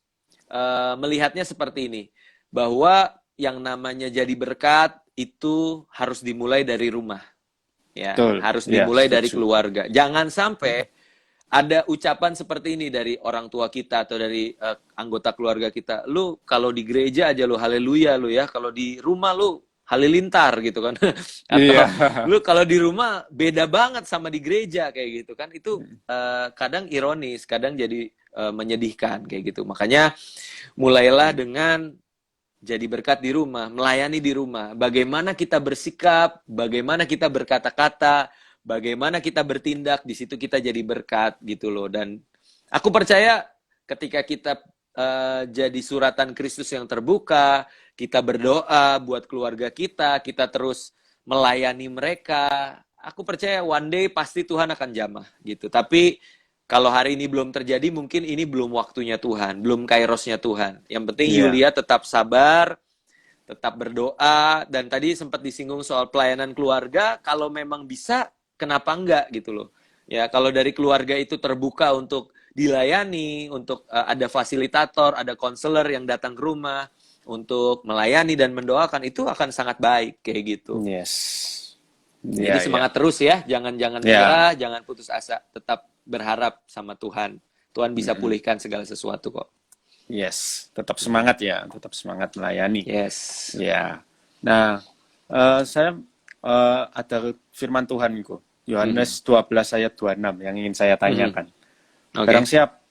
melihatnya seperti ini, bahwa yang namanya jadi berkat itu harus dimulai dari rumah ya, betul, harus ya, dimulai dari setuju. keluarga. Jangan sampai ada ucapan seperti ini dari orang tua kita atau dari anggota keluarga kita. Lu kalau di gereja aja lu haleluya lu ya, kalau di rumah lu halilintar gitu kan. Iya, Atau lu kalau di rumah beda banget sama di gereja kayak gitu kan. Itu kadang ironis, kadang jadi menyedihkan kayak gitu. Makanya mulailah dengan jadi berkat di rumah, melayani di rumah. Bagaimana kita bersikap, bagaimana kita berkata-kata, bagaimana kita bertindak, di situ kita jadi berkat gitu loh. Dan aku percaya ketika kita jadi suratan Kristus yang terbuka, kita berdoa buat keluarga kita terus melayani mereka, aku percaya one day pasti Tuhan akan jamah gitu. Tapi kalau hari ini belum terjadi, mungkin ini belum waktunya Tuhan, belum kairosnya Tuhan. Yang penting iya, Yulia tetap sabar, tetap berdoa, dan tadi sempat disinggung soal pelayanan keluarga, kalau memang bisa, kenapa enggak gitu loh. Ya, kalau dari keluarga itu terbuka untuk dilayani, untuk ada fasilitator, ada konselor yang datang ke rumah, untuk melayani dan mendoakan, itu akan sangat baik, kayak gitu. yes, Jadi iya, iya, semangat terus ya, jangan iya, menyerah, jangan putus asa, tetap berharap sama Tuhan. Tuhan bisa pulihkan segala sesuatu kok. yes, tetap semangat ya, tetap semangat melayani. Yes. Ya, nah, saya ada firman Tuhan itu, Mhm. Yohanes 12 ayat 26 yang ingin saya Mhm. tanyakan. Oke.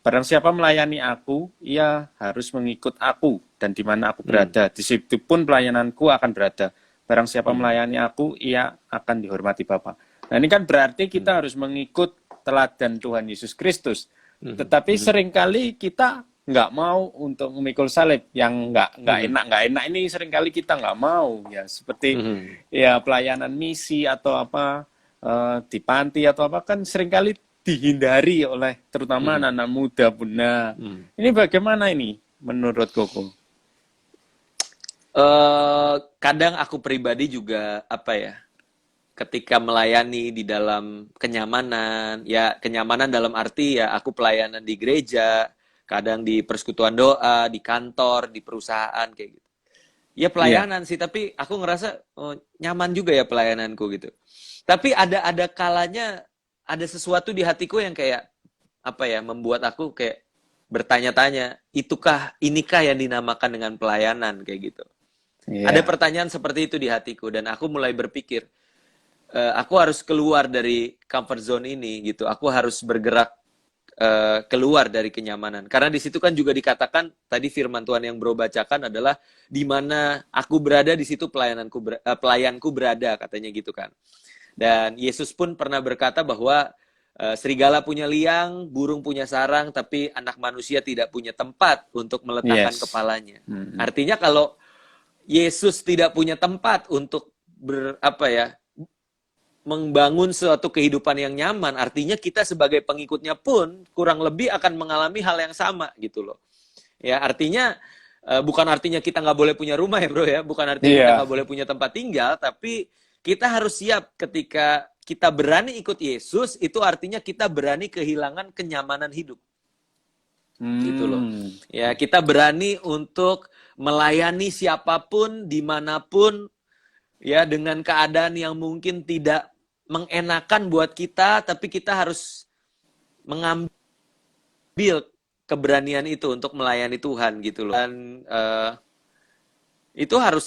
Barang siapa melayani aku, ia harus mengikut aku, dan di mana aku Hmm. berada, di situ pun pelayananku akan berada. Barang siapa Hmm. melayani aku, ia akan dihormati Bapa. Nah, ini kan berarti Hmm. kita harus mengikut teladan Tuhan Yesus Kristus. Mhm. Tetapi Mhm. seringkali kita nggak mau untuk memikul salib, yang Mhm. nggak enak ini seringkali kita nggak mau ya, seperti Mhm. ya pelayanan misi atau apa, di panti atau apa, kan seringkali dihindari oleh terutama Mhm. anak-anak muda. Bunda, Mhm. ini bagaimana ini menurut Koko? Kadang aku pribadi juga ketika melayani di dalam kenyamanan, ya kenyamanan dalam arti ya aku pelayanan di gereja, kadang di persekutuan doa, di kantor, di perusahaan kayak gitu. Ya Iya, pelayanan sih, tapi aku ngerasa nyaman juga ya pelayananku gitu. Tapi ada kalanya ada sesuatu di hatiku yang kayak membuat aku kayak bertanya-tanya, inikah yang dinamakan dengan pelayanan kayak gitu. Ada iya, pertanyaan seperti itu di hatiku dan aku mulai berpikir, aku harus keluar dari comfort zone ini gitu. Aku harus bergerak keluar dari kenyamanan. Karena di situ kan juga dikatakan tadi firman Tuhan yang Bro bacakan adalah di mana aku berada di situ pelayanku berada katanya gitu kan. Dan Yesus pun pernah berkata bahwa serigala punya liang, burung punya sarang, tapi anak manusia tidak punya tempat untuk meletakkan yes. kepalanya. Mhm. Artinya kalau Yesus tidak punya tempat untuk membangun suatu kehidupan yang nyaman, artinya kita sebagai pengikutnya pun kurang lebih akan mengalami hal yang sama gitu loh. Ya, artinya bukan artinya kita nggak boleh punya rumah ya bro ya, bukan artinya kita Iya. nggak boleh punya tempat tinggal, tapi kita harus siap ketika kita berani ikut Yesus, itu artinya kita berani kehilangan kenyamanan hidup. Gitu loh. Ya, kita berani untuk melayani siapapun, dimanapun, ya dengan keadaan yang mungkin tidak mengenakan buat kita, tapi kita harus mengambil keberanian itu untuk melayani Tuhan gitu loh. Dan itu harus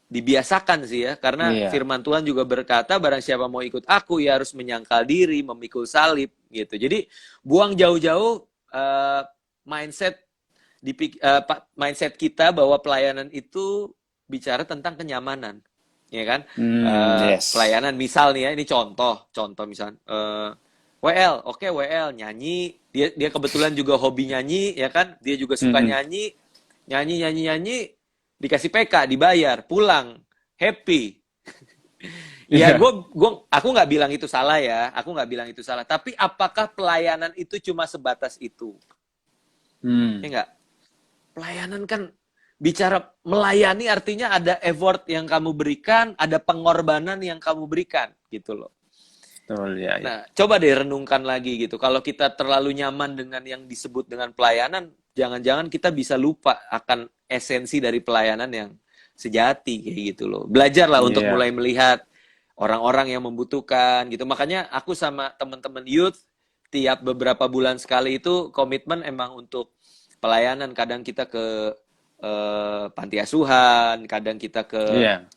dibiasakan sih ya, karena Iya. firman Tuhan juga berkata, barang siapa mau ikut aku, ya harus menyangkal diri, memikul salib gitu. Jadi buang jauh-jauh mindset mindset kita bahwa pelayanan itu bicara tentang kenyamanan, ya kan? Yes. Pelayanan misal nih ya, ini contoh misal WL, oke WL nyanyi, dia kebetulan juga hobi nyanyi, ya kan? Dia juga suka nyanyi, nyanyi, dikasih PK, dibayar, pulang, happy. Ya, aku nggak bilang itu salah ya, aku nggak bilang itu salah. Tapi apakah pelayanan itu cuma sebatas itu? Ya nggak? Pelayanan kan bicara melayani artinya ada effort yang kamu berikan, ada pengorbanan yang kamu berikan, gitu loh. Betul, ya, ya. Nah, coba deh renungkan lagi gitu. Kalau kita terlalu nyaman dengan yang disebut dengan pelayanan, jangan-jangan kita bisa lupa akan esensi dari pelayanan yang sejati kayak gitu loh. Belajarlah untuk Iya. mulai melihat orang-orang yang membutuhkan gitu. Makanya aku sama teman-teman youth tiap beberapa bulan sekali itu komitmen emang untuk pelayanan. Kadang kita ke panti asuhan, kadang kita ke Iya.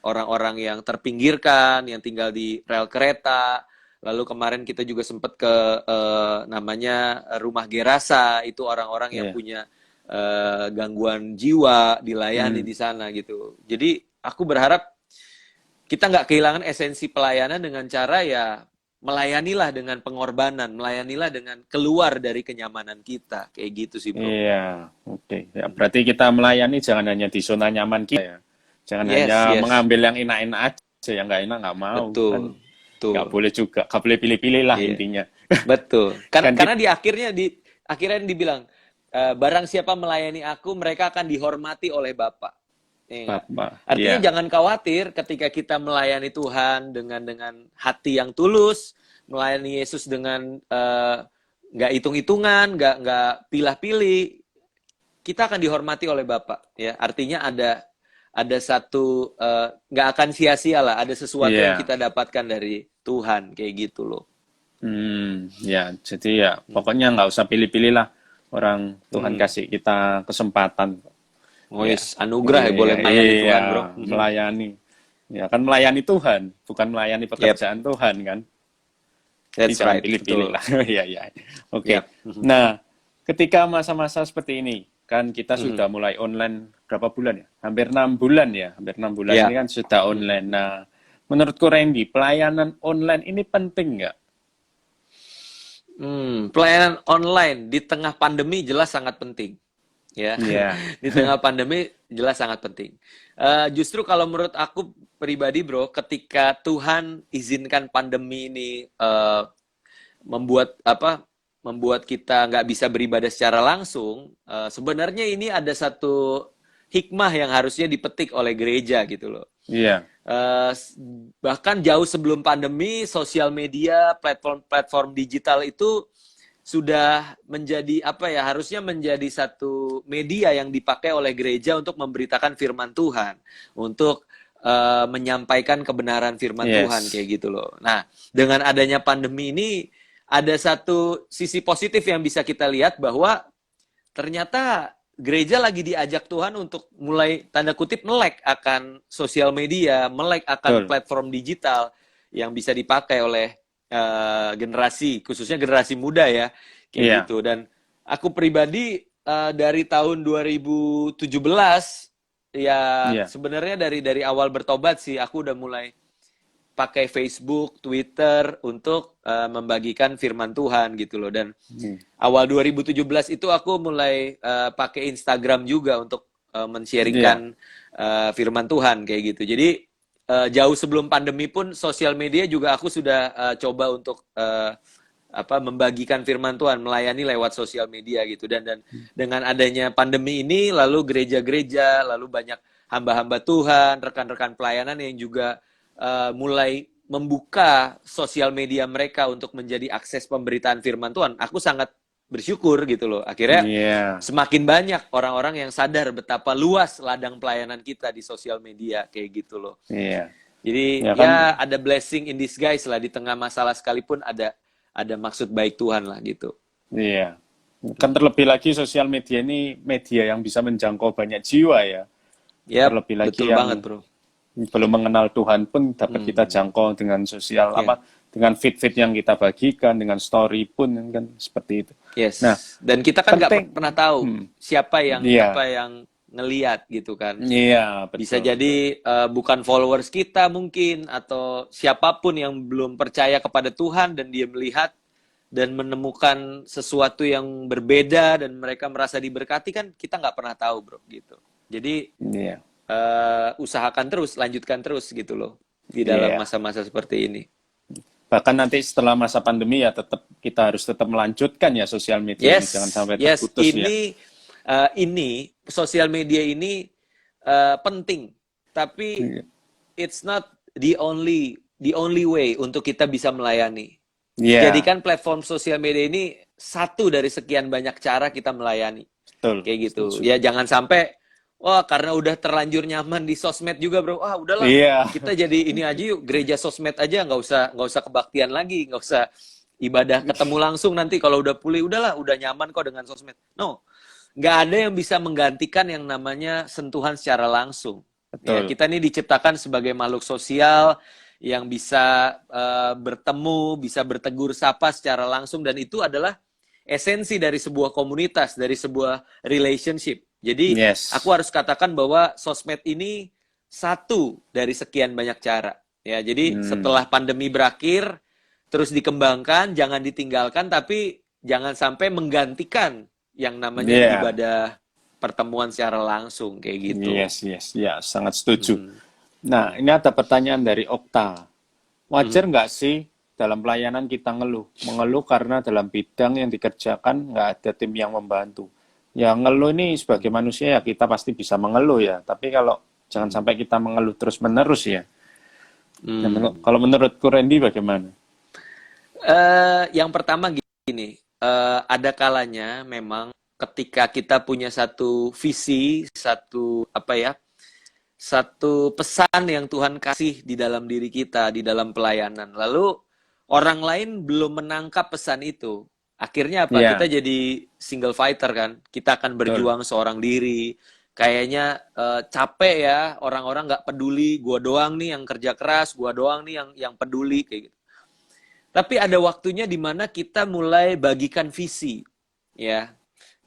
orang-orang yang terpinggirkan, yang tinggal di rel kereta. Lalu kemarin kita juga sempat ke namanya Rumah Gerasa, itu orang-orang yang Iya. punya gangguan jiwa, dilayani di sana gitu. Jadi aku berharap kita nggak kehilangan esensi pelayanan dengan cara ya melayanilah dengan pengorbanan, melayanilah dengan keluar dari kenyamanan kita, kayak gitu sih bro. Iya. Oke. Ya, berarti kita melayani jangan hanya di zona nyaman kita ya. Jangan hanya Yes. mengambil yang enak-enak aja, yang nggak enak nggak mau. Kan Betul, nggak betul. boleh juga, nggak boleh pilih-pilih lah Iya, intinya. betul. Kan Karena di akhirnya dibilang barang siapa melayani aku, mereka akan dihormati oleh Bapa. Iya nggak? Bapak, Artinya iya. jangan khawatir ketika kita melayani Tuhan dengan hati yang tulus, melayani Yesus dengan nggak hitung-hitungan, nggak pilih-pilih, kita akan dihormati oleh Bapa. Ya, artinya ada satu nggak akan sia-sia lah, ada sesuatu yang Iya. kita dapatkan dari Tuhan kayak gitu loh. Ya, jadi ya pokoknya nggak usah pilih-pilih lah. Orang Tuhan kasih kita kesempatan. Oh, Ya, yes, anugerah ya boleh melayani iya, Tuhan, bro. melayani. Ya, kan melayani Tuhan, bukan melayani Yep, pekerjaan Tuhan kan. Jadi that's jangan right, pilih-pilih betul. lah. Iya, iya. Oke. Yep. Nah, ketika masa-masa seperti ini, kan kita Mhm. sudah mulai online berapa bulan ya? Hampir 6 bulan ya. Hampir 6 bulan ini Ya. kan sudah online. Nah, menurutku Randy, pelayanan online ini penting nggak? Pelayanan online di tengah pandemi jelas sangat penting. Ya, Iya. di tengah pandemi jelas sangat penting. Justru kalau menurut aku pribadi, bro, ketika Tuhan izinkan pandemi ini membuat kita nggak bisa beribadah secara langsung, sebenarnya ini ada satu hikmah yang harusnya dipetik oleh gereja gitu loh. Iya. Bahkan jauh sebelum pandemi, sosial media, platform digital itu sudah menjadi harusnya menjadi satu media yang dipakai oleh gereja untuk memberitakan firman Tuhan, untuk menyampaikan kebenaran firman Tuhan kayak gitu loh. Nah, dengan adanya pandemi ini ada satu sisi positif yang bisa kita lihat bahwa ternyata gereja lagi diajak Tuhan untuk mulai tanda kutip melek akan sosial media, melek akan platform digital yang bisa dipakai oleh generasi, khususnya generasi muda ya, kayak gitu. Dan aku pribadi dari tahun 2017 ya sebenarnya dari awal bertobat sih aku udah mulai pakai Facebook, Twitter untuk membagikan firman Tuhan gitu loh. Dan awal 2017 itu aku mulai pakai Instagram juga untuk men-sharingkan firman Tuhan kayak gitu. Jadi jauh sebelum pandemi pun sosial media juga aku sudah coba untuk membagikan firman Tuhan, melayani lewat sosial media gitu. Dan dengan adanya pandemi ini, lalu gereja-gereja, lalu banyak hamba-hamba Tuhan, rekan-rekan pelayanan yang juga mulai membuka sosial media mereka untuk menjadi akses pemberitaan firman Tuhan. Aku sangat bersyukur gitu loh. Akhirnya semakin banyak orang-orang yang sadar betapa luas ladang pelayanan kita di sosial media kayak gitu loh. Jadi ya ada blessing in disguise lah, di tengah masalah sekalipun ada maksud baik Tuhan lah gitu. Iya. Kan terlebih lagi sosial media ini media yang bisa menjangkau banyak jiwa ya. Terlebih lagi betul yang banget, bro. Belum mengenal Tuhan pun dapat kita jangkau dengan sosial dengan feed-feed yang kita bagikan, dengan story pun kan seperti itu. Yes. Nah, dan kita kan nggak pernah tahu siapa yang ngeliat gitu kan. Iya, betul. Bisa jadi bukan followers kita mungkin, atau siapapun yang belum percaya kepada Tuhan dan dia melihat dan menemukan sesuatu yang berbeda dan mereka merasa diberkati, kan kita nggak pernah tahu, bro, gitu. Jadi usahakan terus, lanjutkan terus gitu loh di dalam masa-masa seperti ini. Bahkan nanti setelah masa pandemi ya kita harus tetap melanjutkan ya sosial media ini, jangan sampai terputus ini sosial media ini penting, tapi it's not the only way untuk kita bisa melayani. Jadikan platform sosial media ini satu dari sekian banyak cara kita melayani. Betul. Kayak gitu. Ya jangan sampai karena udah terlanjur nyaman di sosmed juga, bro. Udahlah. Kita jadi ini aja yuk, gereja sosmed aja, nggak usah kebaktian lagi, nggak usah ibadah ketemu langsung, nanti kalau udah pulih, udahlah, udah nyaman kok dengan sosmed. No. Nggak ada yang bisa menggantikan yang namanya sentuhan secara langsung. Ya, kita ini diciptakan sebagai makhluk sosial yang bisa bertemu, bisa bertegur sapa secara langsung, dan itu adalah esensi dari sebuah komunitas, dari sebuah relationship. Jadi aku harus katakan bahwa sosmed ini satu dari sekian banyak cara. Ya, jadi setelah pandemi berakhir, terus dikembangkan, jangan ditinggalkan, tapi jangan sampai menggantikan yang namanya ibadah pertemuan secara langsung kayak gitu. Ya, sangat setuju. Nah, ini ada pertanyaan dari Okta. Wajar nggak sih dalam pelayanan kita mengeluh karena dalam bidang yang dikerjakan nggak ada tim yang membantu? Ya, ngeluh ini sebagai manusia ya kita pasti bisa mengeluh ya. Tapi kalau jangan sampai kita mengeluh terus-menerus ya. Kalau menurutku Randy bagaimana? Yang pertama gini, ada kalanya memang ketika kita punya satu visi, satu pesan yang Tuhan kasih di dalam diri kita, di dalam pelayanan. Lalu orang lain belum menangkap pesan itu. Akhirnya kita jadi single fighter kan. Kita akan berjuang seorang diri. Kayaknya capek ya, orang-orang nggak peduli. Gua doang nih yang kerja keras, gua doang nih yang peduli kayak gitu. Tapi ada waktunya di mana kita mulai bagikan visi, ya.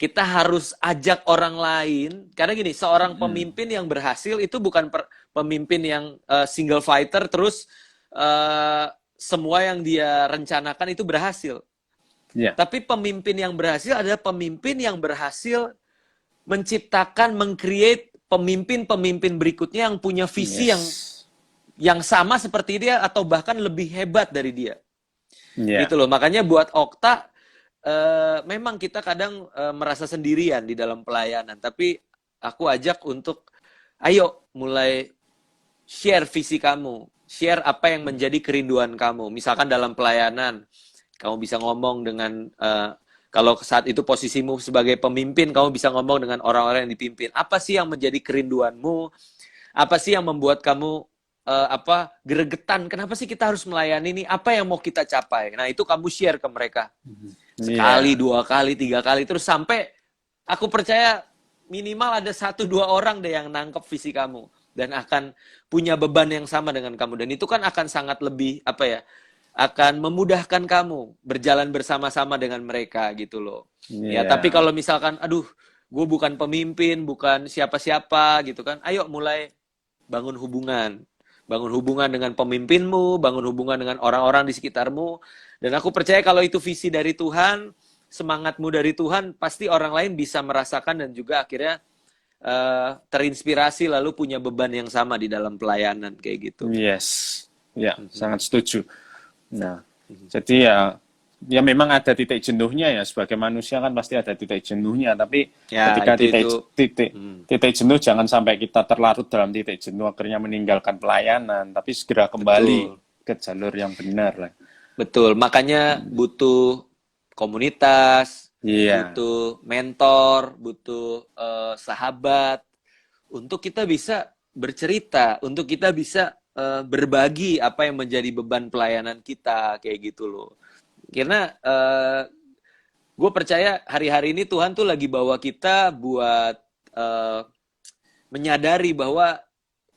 Kita harus ajak orang lain, karena gini, seorang pemimpin yang berhasil itu bukan pemimpin yang single fighter terus semua yang dia rencanakan itu berhasil. Tapi pemimpin yang berhasil adalah pemimpin yang berhasil menciptakan, meng-create pemimpin-pemimpin berikutnya yang punya visi yang sama seperti dia atau bahkan lebih hebat dari dia. Gitu loh. Makanya buat Okta, memang kita kadang merasa sendirian di dalam pelayanan, tapi aku ajak untuk ayo mulai share visi kamu, share apa yang menjadi kerinduan kamu. Misalkan dalam pelayanan, kamu bisa ngomong dengan kalau saat itu posisimu sebagai pemimpin, kamu bisa ngomong dengan orang-orang yang dipimpin. Apa sih yang menjadi kerinduanmu? Apa sih yang membuat kamu gregetan? Kenapa sih kita harus melayani ini? Apa yang mau kita capai? Nah, itu kamu share ke mereka. Sekali, 2 kali, 3 kali, terus sampai aku percaya minimal ada 1-2 orang deh yang nangkep visi kamu dan akan punya beban yang sama dengan kamu. Dan itu kan akan sangat lebih akan memudahkan kamu berjalan bersama-sama dengan mereka gitu loh. Ya, tapi kalau misalkan gue bukan pemimpin, bukan siapa-siapa gitu kan, ayo mulai bangun hubungan dengan pemimpinmu, bangun hubungan dengan orang-orang di sekitarmu. Dan aku percaya kalau itu visi dari Tuhan, semangatmu dari Tuhan, pasti orang lain bisa merasakan dan juga akhirnya terinspirasi lalu punya beban yang sama di dalam pelayanan kayak gitu. Yes, ya, sangat setuju. Nah, jadi ya memang ada titik jenuhnya ya, sebagai manusia kan pasti ada titik jenuhnya, tapi Ya, ketika itu. titik jenuh jangan sampai kita terlarut dalam titik jenuh akhirnya meninggalkan pelayanan, tapi segera kembali Betul. ke jalur yang benar lah. Betul. Makanya butuh komunitas, Iya, butuh mentor, butuh sahabat untuk kita bisa bercerita, untuk kita bisa berbagi apa yang menjadi beban pelayanan kita kayak gitu loh. Karena gue percaya hari-hari ini Tuhan tuh lagi bawa kita buat eh, menyadari bahwa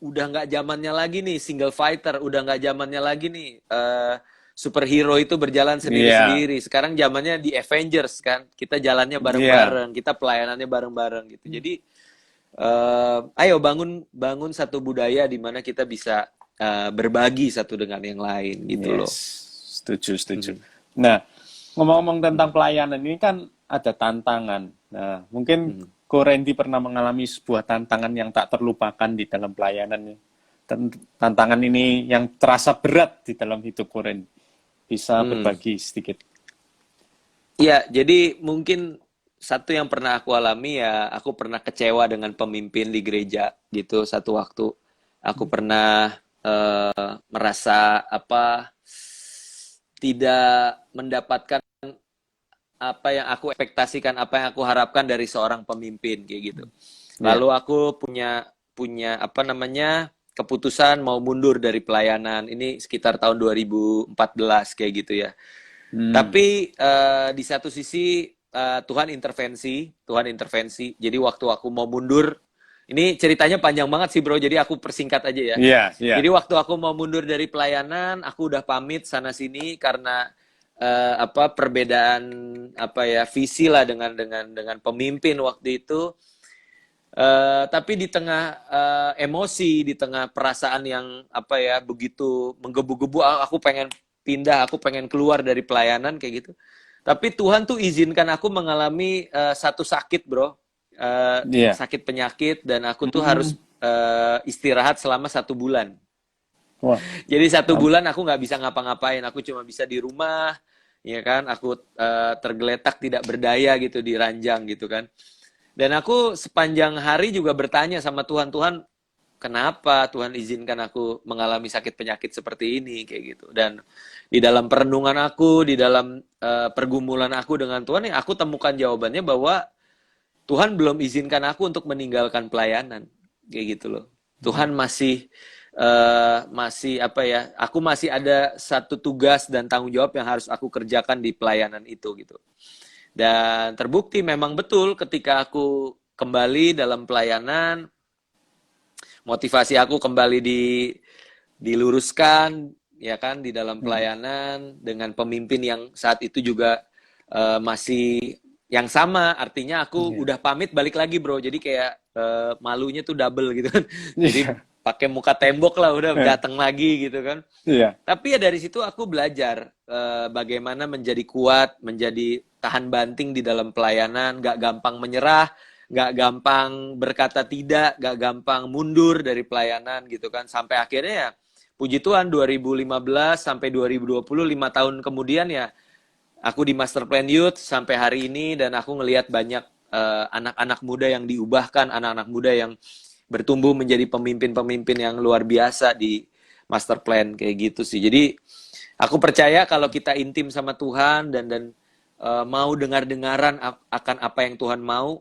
udah nggak zamannya lagi nih single fighter, udah nggak zamannya lagi nih superhero itu berjalan iya, sendiri-sendiri. Sekarang zamannya di Avengers kan, kita jalannya iya, bareng-bareng, kita pelayanannya bareng-bareng gitu. Jadi ayo bangun satu budaya di mana kita bisa berbagi satu dengan yang lain gitu yes, loh. setuju, setuju. Nah, ngomong-ngomong tentang pelayanan ini kan ada tantangan. Nah, mungkin Ko Randy pernah mengalami sebuah tantangan yang tak terlupakan di dalam pelayanan. Tantangan ini yang terasa berat di dalam hidup Ko Randy. Bisa berbagi sedikit. Iya, jadi mungkin satu yang pernah aku alami ya, aku pernah kecewa dengan pemimpin di gereja gitu satu waktu. Aku pernah merasa tidak mendapatkan apa yang aku ekspektasikan, apa yang aku harapkan dari seorang pemimpin kayak gitu. Iya. Lalu aku punya punya apa namanya keputusan mau mundur dari pelayanan. Ini sekitar tahun 2014 kayak gitu ya. Hmm. Tapi di satu sisi Tuhan intervensi. Jadi waktu aku mau mundur, ini ceritanya panjang banget sih bro. Jadi aku persingkat aja ya. Iya, iya. Jadi waktu aku mau mundur dari pelayanan, aku udah pamit sana sini karena perbedaan visi lah dengan pemimpin waktu itu. Tapi di tengah emosi, di tengah perasaan yang begitu menggebu-gebu, aku pengen pindah, aku pengen keluar dari pelayanan kayak gitu. Tapi Tuhan tuh izinkan aku mengalami satu sakit, bro, Iya. sakit penyakit, dan aku tuh harus Hmm. istirahat selama 1 bulan. Wah, Jadi 1 bulan am- aku nggak bisa ngapa-ngapain, aku cuma bisa di rumah, ya kan? Aku tergeletak tidak berdaya gitu di ranjang gitu kan. Dan aku sepanjang hari juga bertanya sama Tuhan, Tuhan, kenapa Tuhan izinkan aku mengalami sakit penyakit seperti ini kayak gitu. Dan di dalam perenungan aku, di dalam pergumulan aku dengan Tuhan, ya aku temukan jawabannya bahwa Tuhan belum izinkan aku untuk meninggalkan pelayanan kayak gitu loh. Tuhan masih aku masih ada satu tugas dan tanggung jawab yang harus aku kerjakan di pelayanan itu gitu. Dan terbukti memang betul ketika aku kembali dalam pelayanan, motivasi aku kembali diluruskan, ya kan, di dalam pelayanan dengan pemimpin yang saat itu juga masih yang sama. Artinya aku Iya. udah pamit balik lagi bro, jadi kayak malunya tuh double gitu kan. Jadi Iya. pakai muka tembok lah, udah datang lagi gitu kan. Iya. Tapi ya dari situ aku belajar bagaimana menjadi kuat, menjadi tahan banting di dalam pelayanan, gak gampang menyerah, gak gampang berkata tidak, gak gampang mundur dari pelayanan gitu kan. Sampai akhirnya ya, puji Tuhan 2015 sampai 2020, 5 tahun kemudian ya, aku di Master Plan Youth sampai hari ini, dan aku ngelihat banyak anak-anak muda yang diubahkan, anak-anak muda yang bertumbuh menjadi pemimpin-pemimpin yang luar biasa di Master Plan kayak gitu sih. Jadi aku percaya kalau kita intim sama Tuhan dan mau dengar-dengaran akan apa yang Tuhan mau,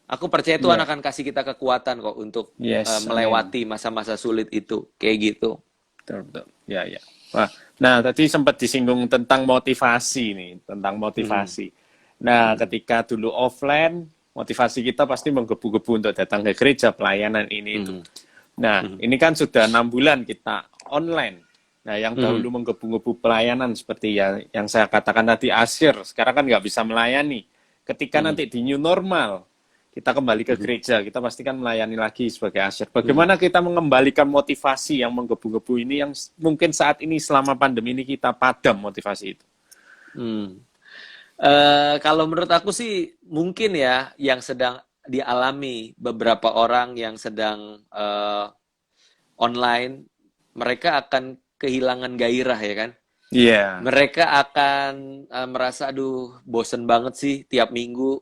aku percaya Tuhan Iya. akan kasih kita kekuatan kok untuk Yes, amin. melewati masa-masa sulit itu kayak gitu. Betul, betul. Ya, ya. Wah, nah tadi sempat disinggung tentang motivasi nih, tentang Mhm. motivasi. Nah, Mhm. ketika dulu offline, motivasi kita pasti menggebu-gebu untuk datang ke gereja, pelayanan ini itu. Mhm. Nah, Mhm. ini kan sudah 6 bulan kita online. Nah, yang Mhm. dahulu menggebu-gebu pelayanan seperti yang saya katakan tadi asyir, sekarang kan nggak bisa melayani. Ketika Mhm. nanti di new normal, kita kembali ke Mhm. gereja, kita pasti kan melayani lagi sebagai asyir. Mhm. Bagaimana kita mengembalikan motivasi yang menggebu-gebu ini, yang mungkin saat ini selama pandemi ini kita padam motivasi itu? Hmm. Kalau menurut aku sih mungkin ya yang sedang dialami beberapa orang yang sedang online, mereka akan kehilangan gairah ya kan. Iya. Mereka akan merasa aduh bosen banget sih tiap minggu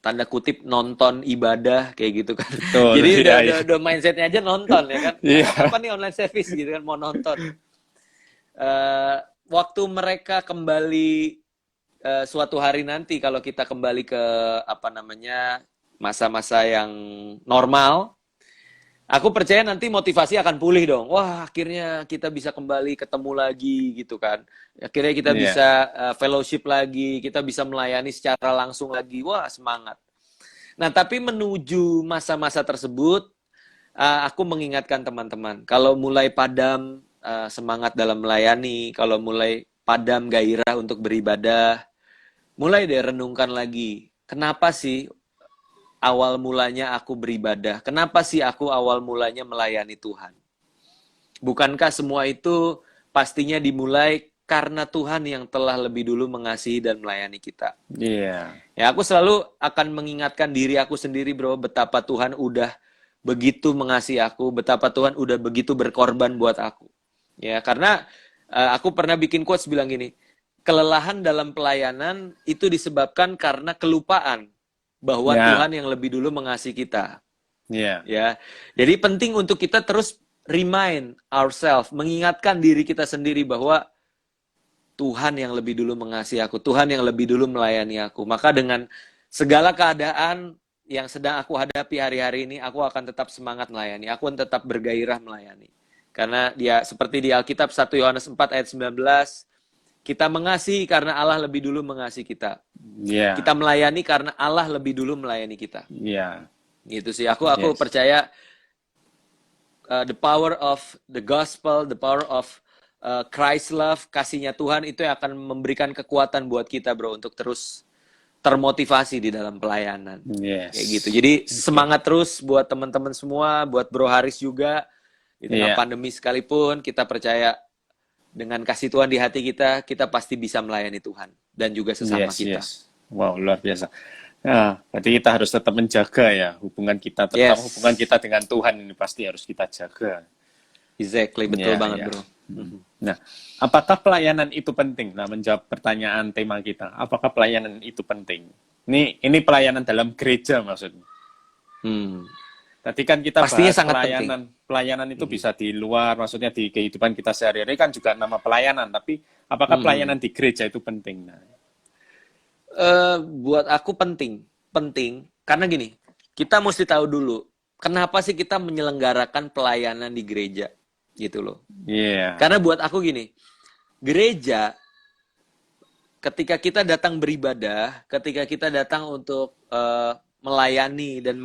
tanda kutip nonton ibadah kayak gitu kan. Betul. Jadi Iya, iya. udah mindsetnya aja nonton ya kan. Iya. Kapan nih online service gitu kan mau nonton. Waktu mereka kembali suatu hari nanti kalau kita kembali ke apa namanya masa-masa yang normal, aku percaya nanti motivasi akan pulih dong. Wah, akhirnya kita bisa kembali ketemu lagi gitu kan. Akhirnya kita Iya. bisa fellowship lagi, kita bisa melayani secara langsung lagi. Wah, semangat. Nah, tapi menuju masa-masa tersebut, aku mengingatkan teman-teman, kalau mulai padam semangat dalam melayani, kalau mulai padam gairah untuk beribadah, mulai deh renungkan lagi. Kenapa sih awal mulanya aku beribadah? Kenapa sih aku awal mulanya melayani Tuhan? Bukankah semua itu pastinya dimulai karena Tuhan yang telah lebih dulu mengasihi dan melayani kita? Iya. Ya, aku selalu akan mengingatkan diri aku sendiri, bro, betapa Tuhan udah begitu mengasihi aku, betapa Tuhan udah begitu berkorban buat aku. Ya, karena aku pernah bikin quotes bilang gini, kelelahan dalam pelayanan itu disebabkan karena kelupaan bahwa Ya. Tuhan yang lebih dulu mengasihi kita. Iya. Ya, jadi penting untuk kita terus remind ourselves, mengingatkan diri kita sendiri bahwa Tuhan yang lebih dulu mengasihi aku, Tuhan yang lebih dulu melayani aku. Maka dengan segala keadaan yang sedang aku hadapi hari-hari ini, aku akan tetap semangat melayani, aku akan tetap bergairah melayani. Karena dia seperti di Alkitab 1 Yohanes 4 ayat 19, kita mengasihi karena Allah lebih dulu mengasihi kita. Iya. Kita melayani karena Allah lebih dulu melayani kita. Iya. Gitu sih. Aku Yes. percaya the power of the gospel, the power of Christ love, kasihnya Tuhan itu yang akan memberikan kekuatan buat kita, bro, untuk terus termotivasi di dalam pelayanan. Yes. Kayak gitu. Jadi semangat terus buat teman-teman semua, buat Bro Haris juga. Di tengah Iya. pandemi sekalipun, kita percaya dengan kasih Tuhan di hati kita, kita pasti bisa melayani Tuhan dan juga sesama Yes, kita. yes. Wow, luar biasa. Nah, berarti kita harus tetap menjaga ya hubungan kita, terutama Yes. hubungan kita dengan Tuhan ini pasti harus kita jaga. Exactly, betul Ya, banget, ya. bro. Nah, apakah pelayanan itu penting? Nah, menjawab pertanyaan tema kita, apakah pelayanan itu penting? Ini pelayanan dalam gereja maksudnya. Hmm. Tadi kan kita Pastinya bahas sangat pelayanan itu bisa di luar, maksudnya di kehidupan kita sehari-hari kan juga nama pelayanan. Tapi apakah pelayanan di gereja itu penting? Nah, Buat aku penting karena gini, kita mesti tahu dulu kenapa sih kita menyelenggarakan pelayanan di gereja gitu loh. iya. Karena buat aku gini, gereja ketika kita datang beribadah, ketika kita datang untuk melayani dan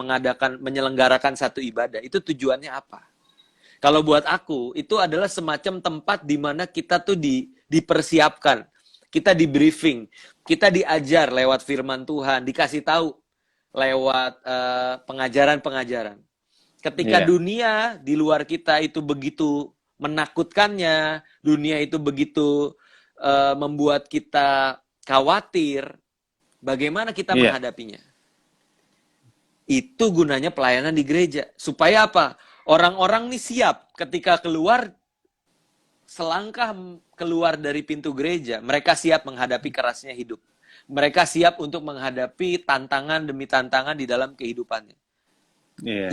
menyelenggarakan satu ibadah, itu tujuannya apa? Kalau buat aku, itu adalah semacam tempat di mana kita tuh dipersiapkan, kita di briefing, kita diajar lewat firman Tuhan, dikasih tahu lewat pengajaran-pengajaran. Ketika dunia di luar kita itu begitu menakutkannya, dunia itu begitu membuat kita khawatir, bagaimana kita menghadapinya? Itu gunanya pelayanan di gereja. Supaya apa? Orang-orang nih siap ketika keluar, selangkah keluar dari pintu gereja, mereka siap menghadapi kerasnya hidup. Mereka siap untuk menghadapi tantangan demi tantangan di dalam kehidupannya.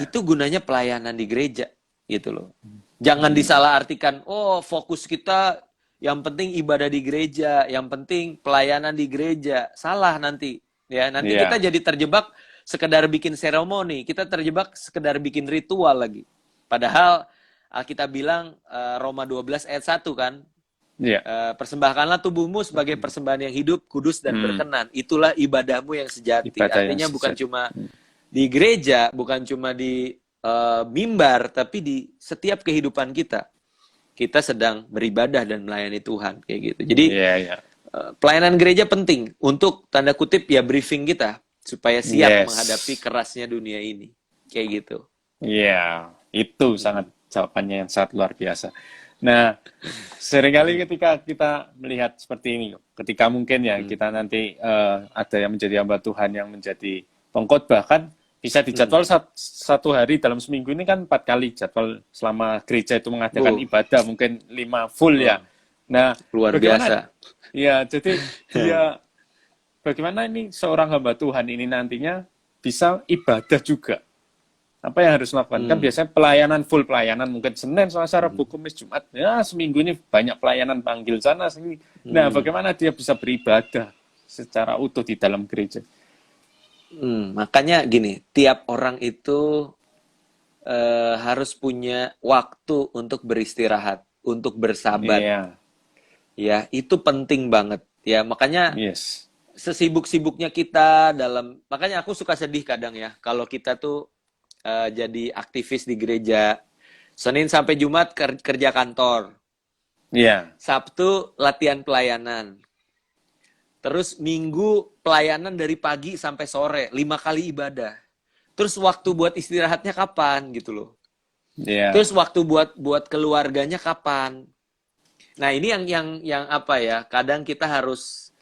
Itu gunanya pelayanan di gereja, gitu loh. Jangan disalahartikan, oh fokus kita yang penting ibadah di gereja, yang penting pelayanan di gereja. Salah nanti. Ya, nanti kita jadi terjebak sekedar bikin seremoni, kita terjebak sekedar bikin ritual lagi. Padahal kita bilang Roma 12 ayat 1 kan, persembahkanlah tubuhmu sebagai persembahan yang hidup, kudus dan berkenan. Itulah ibadahmu yang sejati. Artinya bukan cuma di gereja, bukan cuma di mimbar, tapi di setiap kehidupan kita. Kita sedang beribadah dan melayani Tuhan, kayak gitu. Jadi pelayanan gereja penting untuk tanda kutip ya briefing kita supaya siap menghadapi kerasnya dunia ini, kayak gitu. Iya, itu sangat jawabannya yang sangat luar biasa. Nah, seringkali ketika kita melihat seperti ini, ketika mungkin ya kita nanti ada yang menjadi hamba Tuhan yang menjadi pengkhotbah, kan Bisa dijadwal satu hari dalam seminggu ini kan 4 kali jadwal selama gereja itu mengadakan ibadah, mungkin 5 full ya. Nah, Luar bagaimana? biasa. Ya, jadi dia bagaimana ini seorang hamba Tuhan ini nantinya bisa ibadah juga. Apa yang harus dilakukan? Kan biasanya pelayanan, full pelayanan, mungkin Senin, Selasa, Rabu, Kamis, Jumat. Ya, seminggu ini banyak pelayanan, panggil sana, sini. Nah, bagaimana dia bisa beribadah secara utuh di dalam gereja? Makanya gini, tiap orang itu harus punya waktu untuk beristirahat, untuk bersabat. Iya, Ya, itu penting banget. Ya, makanya yes. sesibuk-sibuknya kita makanya aku suka sedih kadang ya, kalau kita tuh jadi aktivis di gereja. Senin sampai Jumat kerja kantor. Iya, Sabtu latihan pelayanan. Terus Minggu pelayanan dari pagi sampai sore, 5 kali ibadah. Terus waktu buat istirahatnya kapan gitu loh. iya. Terus waktu buat keluarganya kapan. Nah, ini yang apa ya? Kadang kita harus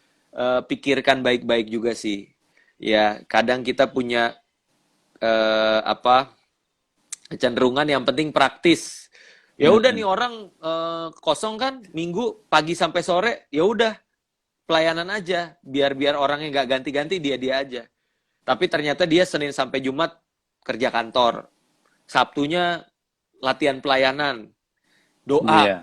pikirkan baik-baik juga sih. Ya, kadang kita punya kecenderungan yang penting praktis. Ya udah nih orang kosong kan Minggu pagi sampai sore, ya udah pelayanan aja, biar orangnya nggak ganti-ganti, dia aja. Tapi ternyata dia Senin sampai Jumat kerja kantor, Sabtunya latihan pelayanan, doa. Iya.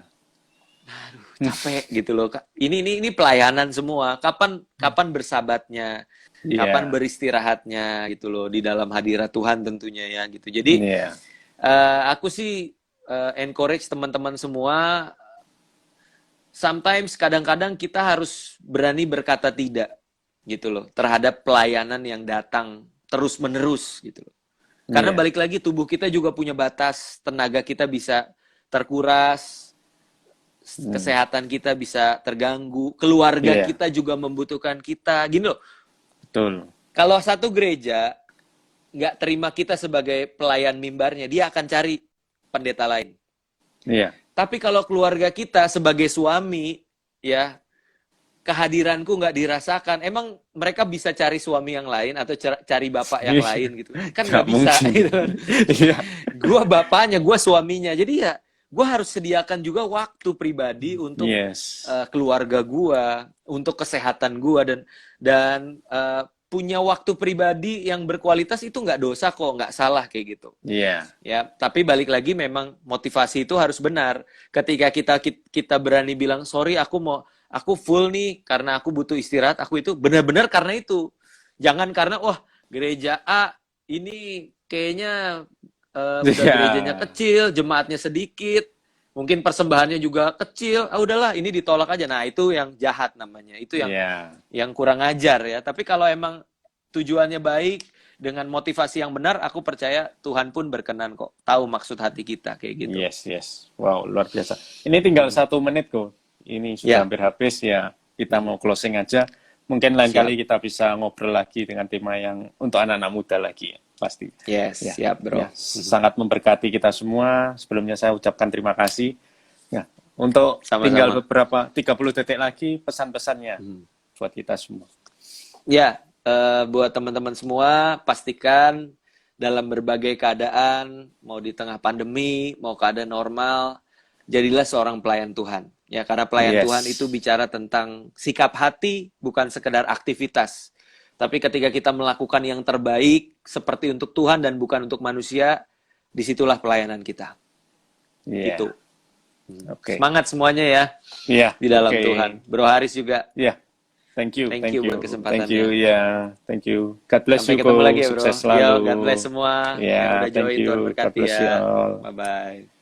Capek gitu loh. Ini pelayanan semua. Kapan bersabatnya? Kapan beristirahatnya gitu loh di dalam hadirat Tuhan tentunya ya gitu. Jadi aku sih encourage teman-teman semua. Sometimes kadang-kadang kita harus berani berkata tidak gitu loh terhadap pelayanan yang datang terus-menerus gitu loh. Karena balik lagi tubuh kita juga punya batas, tenaga kita bisa terkuras, kesehatan kita bisa terganggu, keluarga kita juga membutuhkan kita. Gini loh. Betul. Kalau satu gereja nggak terima kita sebagai pelayan mimbarnya, dia akan cari pendeta lain. Iya. Tapi kalau keluarga kita sebagai suami, ya kehadiranku nggak dirasakan, emang mereka bisa cari suami yang lain atau cari bapak yang lain gitu? Kan nggak bisa. Gitu. Gue bapaknya, gue suaminya. Jadi ya, gue harus sediakan juga waktu pribadi untuk keluarga gue, untuk kesehatan gue dan punya waktu pribadi yang berkualitas itu nggak dosa kok, nggak salah kayak gitu. Iya. Ya, tapi balik lagi memang motivasi itu harus benar. Ketika kita berani bilang sorry, aku full nih karena aku butuh istirahat, aku itu benar-benar karena itu. Jangan karena wah gereja A ini kayaknya udah gerejanya kecil, jemaatnya sedikit, mungkin persembahannya juga kecil. Udahlah, ini ditolak aja. Nah, itu yang jahat namanya. Itu yang kurang ajar ya. Tapi kalau emang tujuannya baik, dengan motivasi yang benar, aku percaya Tuhan pun berkenan kok. Tahu maksud hati kita kayak gitu. Yes. Wow, luar biasa. Ini tinggal 1 menit kok. Ini sudah hampir habis ya. Kita mau closing aja. Mungkin lain kali kita bisa ngobrol lagi dengan tema yang untuk anak-anak muda lagi ya. Pasti. Yes, siap bro. Ya, sangat memberkati kita semua. Sebelumnya saya ucapkan terima kasih. Ya, untuk tinggal beberapa 30 detik lagi pesan-pesannya buat kita semua. Ya, buat teman-teman semua, pastikan dalam berbagai keadaan, mau di tengah pandemi, mau keadaan normal, jadilah seorang pelayan Tuhan. Ya, karena pelayan Tuhan itu bicara tentang sikap hati, bukan sekedar aktivitas. Tapi ketika kita melakukan yang terbaik seperti untuk Tuhan dan bukan untuk manusia, disitulah pelayanan kita. Gitu. Semangat semuanya ya. Di dalam Tuhan. Bro Haris juga. Thank you buat kesempatannya. Thank you. God bless you. Sampai ketemu lagi ya, bro. Sukses selalu. God bless semua. Yang udah join, Tuhan berkati ya. Bye-bye.